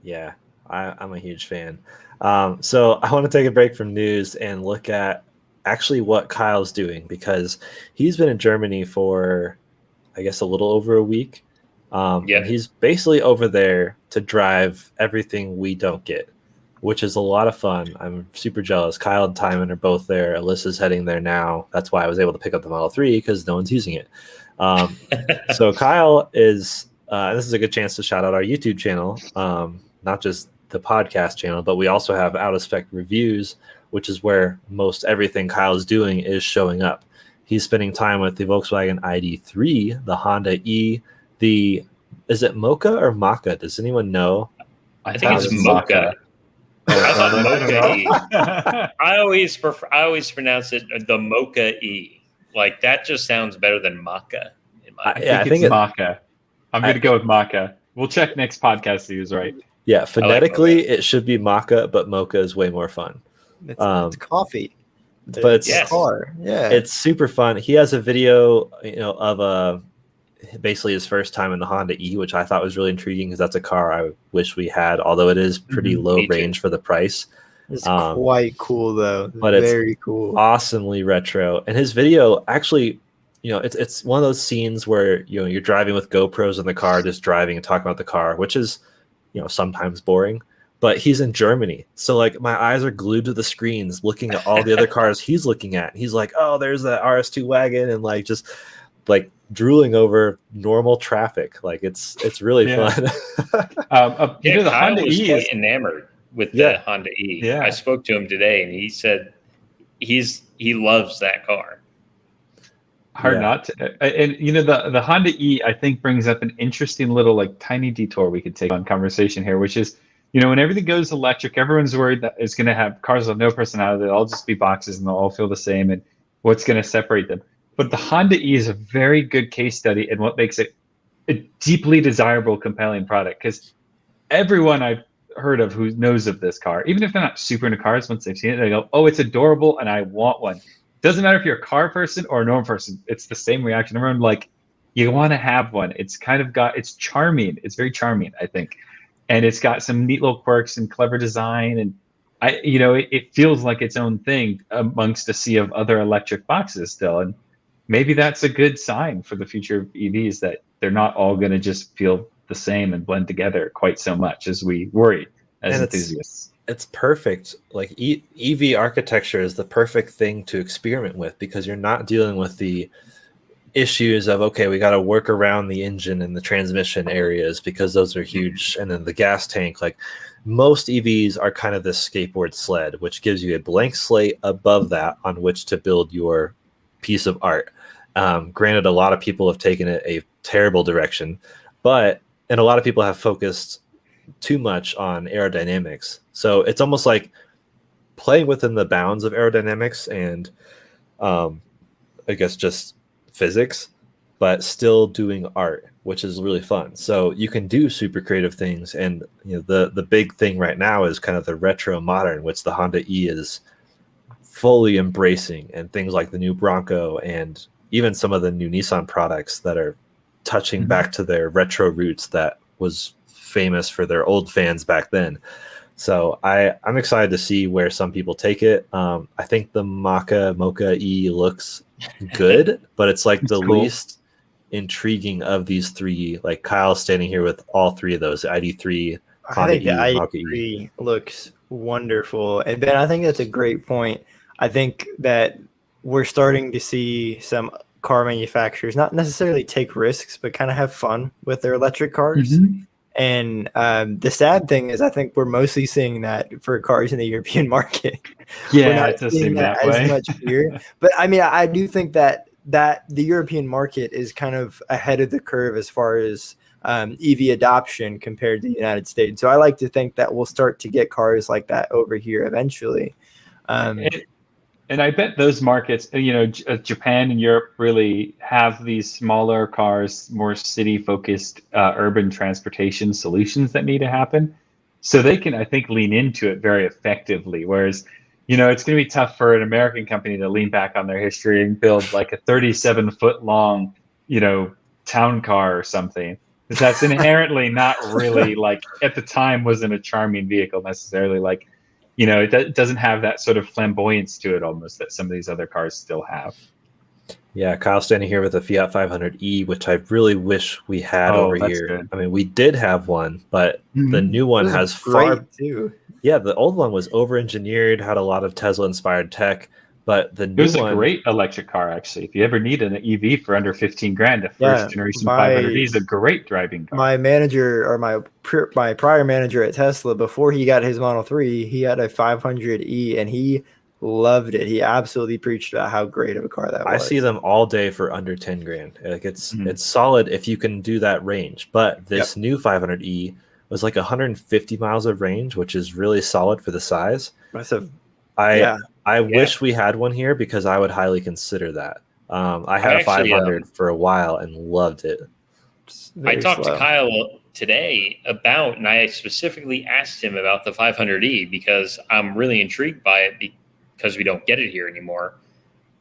Yeah, I'm a huge fan. So I want to take a break from news and look at actually what Kyle's doing, because he's been in Germany for, I guess, a little over a week. And he's basically over there to drive everything we don't get, which is a lot of fun. I'm super jealous. Kyle and Timon are both there. Alyssa's heading there now. That's why I was able to pick up the Model 3, because no one's using it. So Kyle is, this is a good chance to shout out our YouTube channel, not just the podcast channel, but we also have Out of Spec Reviews, which is where most everything Kyle's doing is showing up. He's spending time with the Volkswagen ID3, the Honda E, is it Mocha or Maka? Does anyone know? I think it's Mocha. I thought Mocha E. I always pronounce it the Mocha E. Like, that just sounds better than Maka. I think it's Maka. I'm going to go with Maka. We'll check next podcast to use right. Yeah, phonetically it should be Maka, but Mocha is way more fun. It's coffee. But it's car. Yeah. It's super fun. He has a video, of basically his first time in the Honda E, which I thought was really intriguing, because that's a car I wish we had, although it is pretty low range for the price. It's quite cool though. But very cool. Awesomely retro. And his video actually, it's one of those scenes where you're driving with GoPros in the car, just driving and talking about the car, which is sometimes boring. But he's in Germany, so like my eyes are glued to the screens, looking at all the other cars he's looking at. He's like, "Oh, there's that RS2 wagon," and like just like drooling over normal traffic. Like it's really fun. The Honda E is enamored with the Honda E. Yeah. I spoke to him today, and he said he loves that car. Hard not to. And the Honda E, I think, brings up an interesting little like tiny detour we could take on conversation here, which is, when everything goes electric, everyone's worried that it's going to have cars with no personality. They'll all just be boxes and they'll all feel the same. And what's going to separate them? But the Honda E is a very good case study in what makes it a deeply desirable, compelling product. Because everyone I've heard of who knows of this car, even if they're not super into cars, once they've seen it, they go, "Oh, it's adorable and I want one." Doesn't matter if you're a car person or a normal person. It's the same reaction. Everyone like, you want to have one. It's kind of it's charming. It's very charming, I think. And it's got some neat little quirks and clever design. And it feels like its own thing amongst a sea of other electric boxes still. And maybe that's a good sign for the future of EVs, that they're not all going to just feel the same and blend together quite so much as we worry as enthusiasts. It's perfect. Like EV architecture is the perfect thing to experiment with, because you're not dealing with the issues of, okay, we got to work around the engine and the transmission areas because those are huge, and then the gas tank. Like, most EVs are kind of this skateboard sled, which gives you a blank slate above that on which to build your piece of art. Granted, a lot of people have taken it a terrible direction, and a lot of people have focused too much on aerodynamics. So it's almost like playing within the bounds of aerodynamics and I guess just physics, but still doing art, which is really fun. So you can do super creative things. And the big thing right now is kind of the retro modern, which the Honda E is fully embracing, and things like the new Bronco and even some of the new Nissan products that are touching back to their retro roots that was famous for their old fans back then. So I'm excited to see where some people take it. I think the Mocha E looks good, but it's like the cool, least intriguing of these three. Like, Kyle's standing here with all three of those, the ID3, Honda E, the Mocha ID3 E. looks wonderful. And Ben, I think that's a great point. I think that we're starting to see some car manufacturers not necessarily take risks, but kind of have fun with their electric cars. And the sad thing is, I think we're mostly seeing that for cars in the European market. Yeah, we're not it does seeing seem that as way. much here. But I mean, I do think that the European market is kind of ahead of the curve as far as EV adoption compared to the United States. So I like to think that we'll start to get cars like that over here eventually. And I bet those markets, Japan and Europe really have these smaller cars, more city-focused urban transportation solutions that need to happen. So they can, I think, lean into it very effectively. Whereas, it's going to be tough for an American company to lean back on their history and build like a 37-foot long, town car or something. Because that's inherently not really like, at the time, wasn't a charming vehicle necessarily. Like, You know, it doesn't have that sort of flamboyance to it almost that some of these other cars still have. Yeah, Kyle standing here with a Fiat 500e, which I really wish we had over here. Good. I mean, we did have one, but the new one has great too. Yeah, the old one was over-engineered, had a lot of Tesla-inspired tech, but the new It was one, a great electric car, actually. If you ever need an EV for under 15 grand, a first generation 500e is a great driving car. My manager, or my prior manager at Tesla, before he got his Model 3, he had a 500e, and he loved it. He absolutely preached about how great of a car that was. I see them all day for under 10 grand. Like it's solid if you can do that range. But this new 500e was like 150 miles of range, which is really solid for the size. I wish we had one here because I would highly consider that. I had a 500 for a while and loved it. I talked to Kyle today about, and I specifically asked him about the 500e because I'm really intrigued by it because we don't get it here anymore.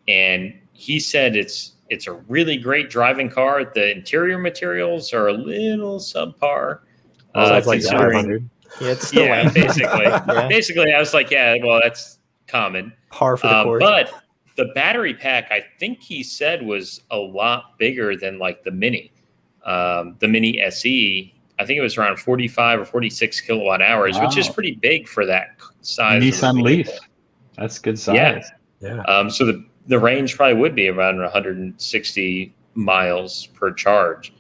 And he said it's a really great driving car. The interior materials are a little subpar. It's like 500. Yeah, basically. Basically, I was like, yeah, well, that's common. Par for the course. But the battery pack, I think he said, was a lot bigger than like the Mini. The Mini SE, I think it was around 45 or 46 kilowatt hours, which is pretty big for that size. Nissan Leaf. That's good size. Yeah. So the range probably would be around 160 miles per charge.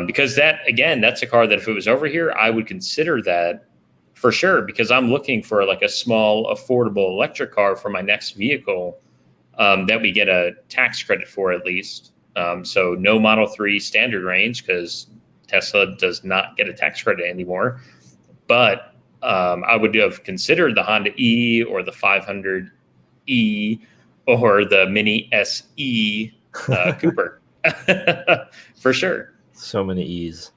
Because that's a car that if it was over here, I would consider that for sure, because I'm looking for like a small, affordable electric car for my next vehicle that we get a tax credit for at least. So no Model 3 standard range because Tesla does not get a tax credit anymore. But I would have considered the Honda E or the 500E or the Mini SE Cooper for sure. So many E's.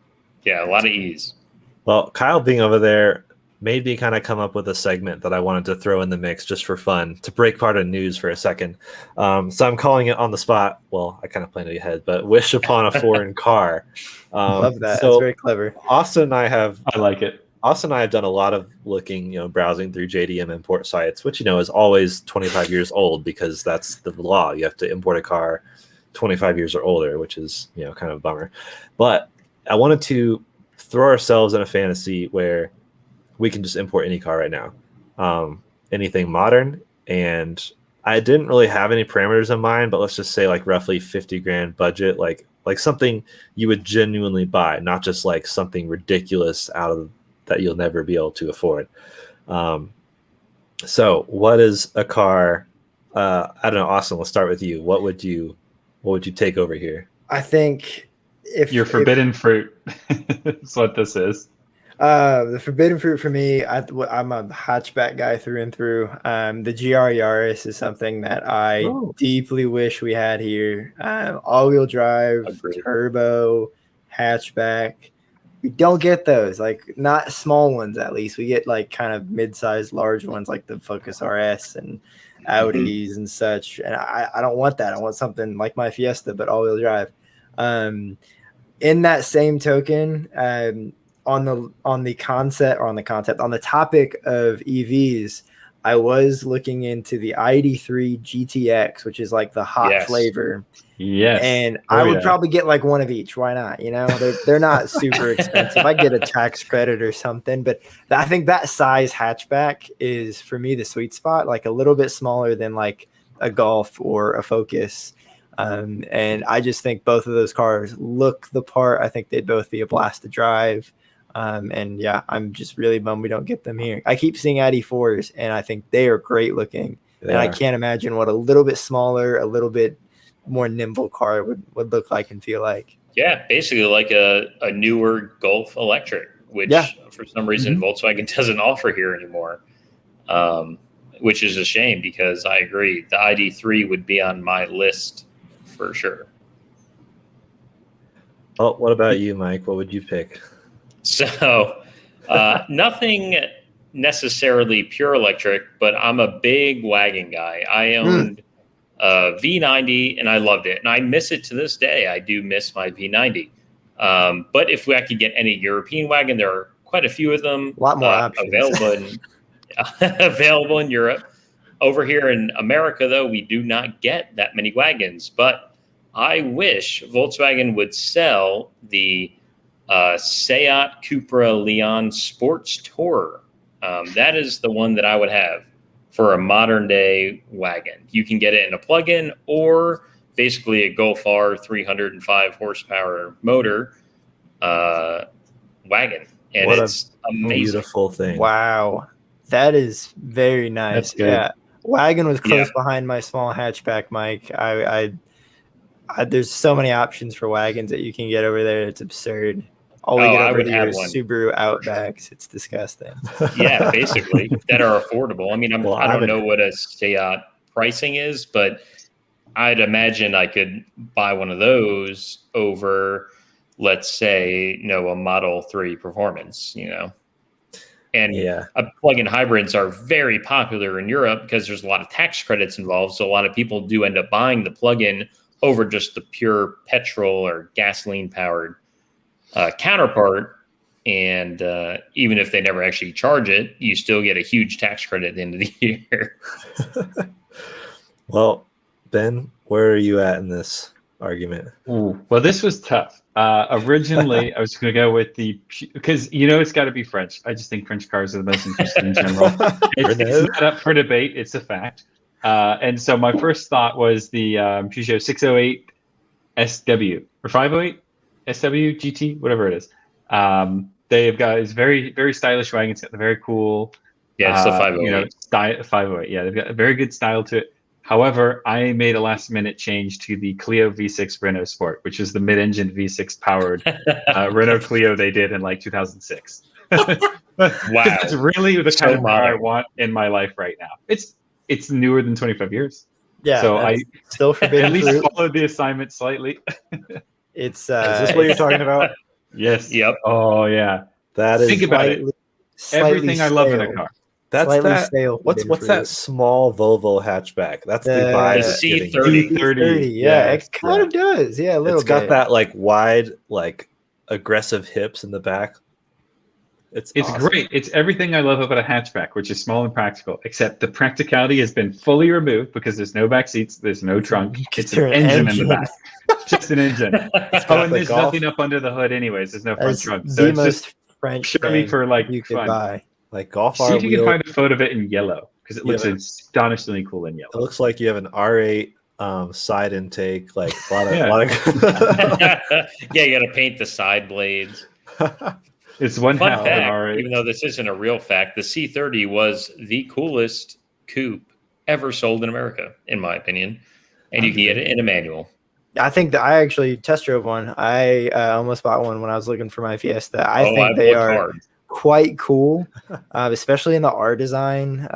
Yeah, a lot of E's. Well, Kyle being over there made me kind of come up with a segment that I wanted to throw in the mix just for fun, to break part of news for a second. So I'm calling it on the spot. Well, I kind of planned it ahead, but wish upon a foreign car. Love that. So That's very clever. Austin and I like it. Austin and I have done a lot of looking, browsing through JDM import sites, which, is always 25 years old because that's the law. You have to import a car 25 years or older, which is, kind of a bummer. But I wanted to throw ourselves in a fantasy where we can just import any car right now, anything modern. And I didn't really have any parameters in mind, but let's just say like roughly 50 grand budget, like something you would genuinely buy, not just like something ridiculous out of that you'll never be able to afford. So what is a car? I don't know, Austin, we'll start with you. What would you take over here? I think your forbidden fruit is what this is. The forbidden fruit for me, I'm a hatchback guy through and through. The GR Yaris is something that I deeply wish we had here. All-wheel drive, turbo, hatchback. We don't get those, like not small ones at least. We get like kind of mid-sized, large ones like the Focus RS and Audis and such. And I don't want that. I want something like my Fiesta, but all-wheel drive. In that same token, on the topic of EVs, I was looking into the ID3 GTX, which is like the hot flavor. Yes. And I would probably get like one of each. Why not? They're not super expensive. I get a tax credit or something, but I think that size hatchback is for me the sweet spot, like a little bit smaller than like a Golf or a Focus. And I just think both of those cars look the part. I think they'd both be a blast to drive. And yeah, I'm just really bummed we don't get them here. I keep seeing ID4s, and I think they are great looking. And I can't imagine what a little bit smaller, a little bit more nimble car would look like and feel like. Yeah, basically like a newer Golf electric, which for some reason Volkswagen doesn't offer here anymore, which is a shame because I agree. The ID3 would be on my list for sure. Oh, what about you, Mike? What would you pick? So nothing necessarily pure electric, but I'm a big wagon guy. I owned a V90 and I loved it. And I miss it to this day. I do miss my V90. But if I could get any European wagon, there are quite a few of them a lot more options. available. available in Europe. Over here in America, though, we do not get that many wagons. But I wish Volkswagen would sell the Seat Cupra Leon Sports Tourer. That is the one that I would have for a modern day wagon. You can get it in a plug-in or basically a Golf R 305 horsepower motor wagon. And it's amazing. Beautiful thing. Wow. That is very nice. That's good. Yeah. Wagon was close behind my small hatchback, Mike. I there's so many options for wagons that you can get over there. It's absurd. All we get over here is Subaru Outbacks. It's disgusting. Yeah, basically that are affordable. I mean, I don't know what a Seat pricing is, but I'd imagine I could buy one of those over, let's say, a Model 3 Performance, And plug-in hybrids are very popular in Europe because there's a lot of tax credits involved. So a lot of people do end up buying the plug-in over just the pure petrol or gasoline-powered counterpart. And even if they never actually charge it, you still get a huge tax credit at the end of the year. Well, Ben, where are you at in this argument? Ooh, well, this was tough. Originally, I was going to go with because it's got to be French. I just think French cars are the most interesting in general. It's not up for debate. It's a fact. And so my first thought was the Peugeot 608 SW or 508 SW GT, whatever it is. They've got this very, very stylish wagon. It's got the very cool. Yeah, it's the 508. 508. Yeah, they've got a very good style to it. However, I made a last-minute change to the Clio V6 Renault Sport, which is the mid-engine V6 powered Renault Clio they did in 2006. Wow, that's really the kind of car I want in my life right now. It's newer than 25 years. Yeah, so I still forbidden at least fruit. followed the assignment slightly. It's is this what you're talking about? Yes. Yep. Oh yeah. That is think about it. Everything I love in a car. That's slightly that. stale. What's that small Volvo hatchback? That's the vibe. The it's giving me. C30. Yeah, it kind of does. Yeah, a little It's got that wide, aggressive hips in the back. It's awesome. Great. It's everything I love about a hatchback, which is small and practical, except the practicality has been fully removed because there's no back seats, there's no trunk. It's an engine in the back. Just an engine. And there's nothing up under the hood anyways. There's no front trunk. So it's just French purely for you could fun. buy. Golf R. See if you can find a photo of it in yellow because it looks astonishingly cool in yellow. It looks like you have an R8 side intake, a lot of Yeah, you got to paint the side blades. It's one Fun half of an fact, R8. even though this isn't a real fact, the C30 was the coolest coupe ever sold in America, in my opinion. And you can get it in a manual. I think that I actually test drove one. I almost bought one when I was looking for my Fiesta. I think they are quite cool, especially in the R design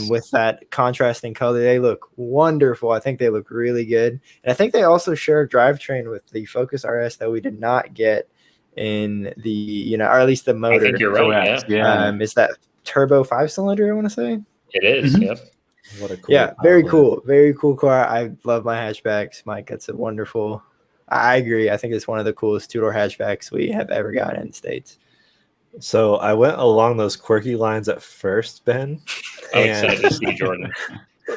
with that contrasting color. They look wonderful. I think they look really good. And I think they also share a drivetrain with the Focus RS that we did not get in the, or at least the motor. I think you're right. Yeah. Is that turbo 5-cylinder, I want to say? It is. Mm-hmm. Yep. What a cool very cool. Very cool car. I love my hatchbacks, Mike. That's a wonderful. I agree. I think it's one of the coolest two-door hatchbacks we have ever gotten in the States. So I went along those quirky lines at first, Ben. I'm excited to see Jordan.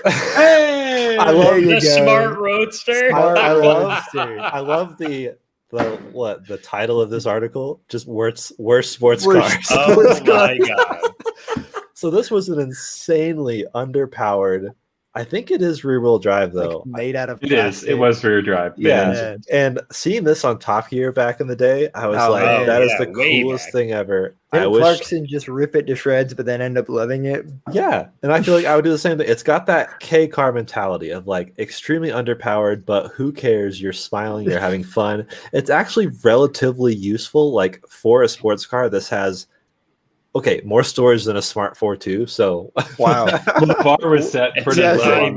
Hey! I love the smart roadster. I love the title of this article, just worst sports cars. Oh my god. So this was an insanely underpowered. I think it is rear-wheel drive though. Made out of plastic. It is. It was rear drive. Yeah. And seeing this on Top Gear back in the day, I was that is the coolest thing ever. Didn't Clarkson just rip it to shreds, but then end up loving it? Yeah. And I feel like I would do the same thing. It's got that K car mentality of extremely underpowered, but who cares? You're smiling, you're having fun. It's actually relatively useful. For a sports car, this has more storage than a Smart 4 too. So wow, the bar was set pretty low.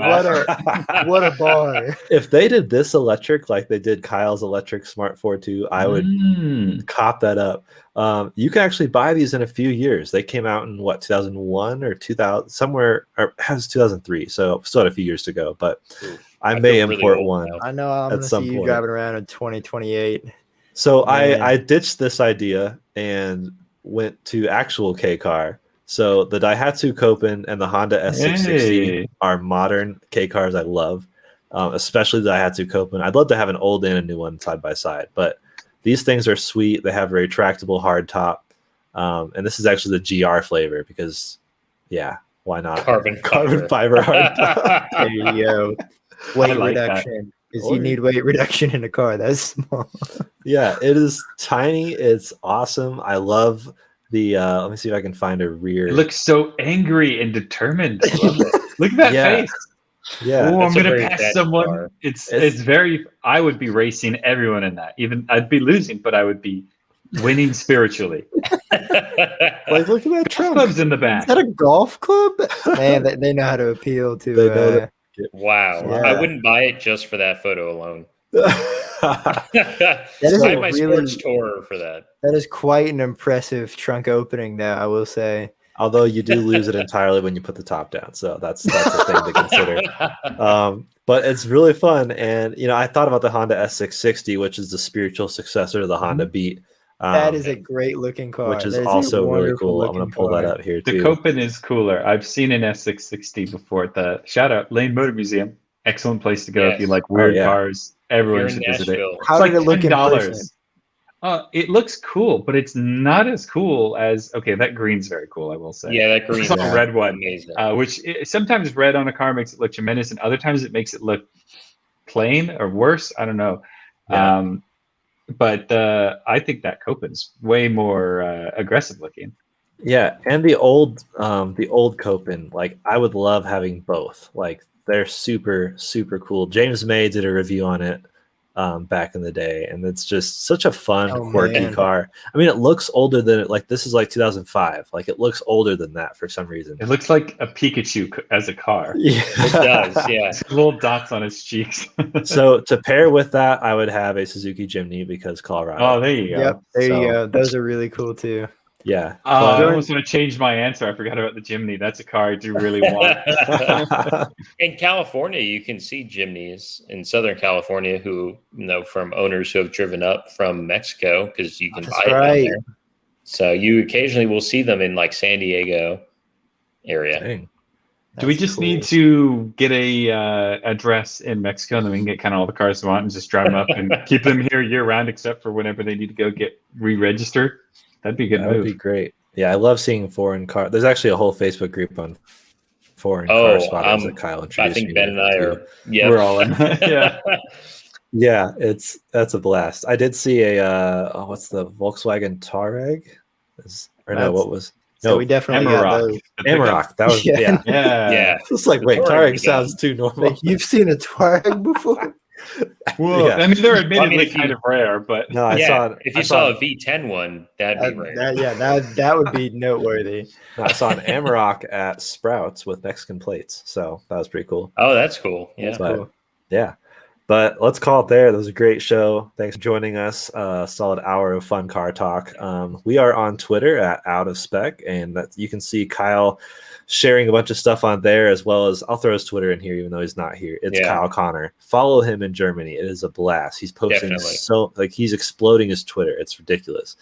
What a bar! If they did this electric like they did Kyle's electric Smart 4 2, I would cop that up. You can actually buy these in a few years. They came out in 2001 or 2000 somewhere, or has 2003. So still had a few years to go. But I may import one. I know I'm going to see you driving around in 2028. So I ditched this idea and went to actual K car, So the Daihatsu Copen and the Honda S660 are modern K cars I love, especially the Daihatsu Copen. I'd love to have an old and a new one side by side, but these things are sweet. They have a retractable hard top, and this is actually the GR flavor because, yeah, why not? Carbon fiber hard top. There you go. Weight like reduction. Because you need weight reduction in a car. That's small. Yeah, it is tiny. It's awesome. I love the let me see if I can find a rear. It looks so angry and determined. I love it. Look at that face. Yeah. Oh, I'm That's a gonna very pass bad someone. car. It's very. I would be racing everyone in that. Even I'd be losing, but I would be winning spiritually. Like, look at that trunk. Clubs in the Is back. that a golf club? Man, they know how to appeal They to. know that- Wow. Yeah. I wouldn't buy it just for that photo alone. That is Buy a my really- sports tourer for that. That is quite an impressive trunk opening, though, I will say. Although you do lose it entirely when you put the top down, so that's a thing to consider. But it's really fun, and I thought about the Honda S660, which is the spiritual successor to the Honda Beat. That is a great looking car. Which is That a also really wonderful cool. I'm going looking to pull that car. up here The too. Copen is cooler. I've seen an S660 before at the shout out Lane Motor Museum. Excellent place to go if you Yes. like weird yeah. cars. Everyone Here in should visit it. Nashville. How It's did it look in $10. person? It looks cool, but it's not as cool as that green's very cool, I will say. Yeah, that green I saw a red one, amazing. sometimes red on a car makes it look tremendous, and other times it makes it look plain or worse. I don't know. Yeah. But I think that Copen's way more aggressive looking. Yeah, and the old Copen, like I would love having both. Like they're super, super cool. James May did a review on it back in the day, and it's just such a fun, quirky man. car. I mean, it looks older than it. Like this is like 2005. Like it looks older than that for some reason. It looks like a Pikachu as a car. Yeah. It does, yeah. It's little dots on its cheeks. So to pair with that, I would have a Suzuki Jimny because Colorado. Oh, there you go. Yep, there you So- go. Those are really cool too. Yeah. I But- almost want to change my answer. I forgot about the Jimny. That's a car I do really want. In California, you can see Jimneys in Southern California who, from owners who have driven up from Mexico because you can That's buy it down right. there. So you occasionally will see them in like San Diego area. Dang. Do we That's just cool. need to get a address in Mexico, and then we can get kind of all the cars we want and just drive them up and keep them here year round, except for whenever they need to go get re-registered? That'd be a good That would move. be great. Yeah, I love seeing foreign car. There's actually a whole Facebook group on foreign Oh, car spotters that Kyle introduced I think me Ben and I to. are. Yeah, We're all in. Yeah. Yeah, that's a blast. I did see a what's the Volkswagen Touareg? What was So we definitely got Amarok. those. The pickup. Amarok? That was Yeah. yeah. Yeah. It's like wait, Touareg Touareg was sounds too normal. Like, you've seen a Touareg before? Well, Yeah. I mean, they're admittedly if you- kind of rare, but No, I yeah. saw. If I you saw a V10 one, that'd be rare. That would be noteworthy. I saw an Amarok at Sprouts with Mexican plates, so that was pretty cool. Oh, that's cool. Yeah. But, cool. yeah. But let's call it there. That was a great show. Thanks for joining us. Solid hour of fun car talk. We are on Twitter at Out of Spec, and that you can see Kyle sharing a bunch of stuff on there, as well as I'll throw his Twitter in here, even though he's not here. It's Yeah. Kyle Connor. Follow him in Germany. It is a blast. He's posting Definitely. he's exploding his Twitter. It's ridiculous.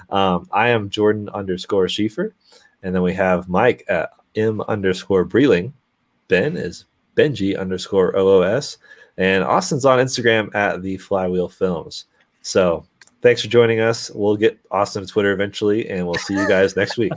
I am Jordan _Schiefer, and then we have Mike at M_Breeling. Ben is Benji _OOS. And Austin's on Instagram at The Flywheel Films. So thanks for joining us. We'll get Austin to Twitter eventually, and we'll see you guys next week.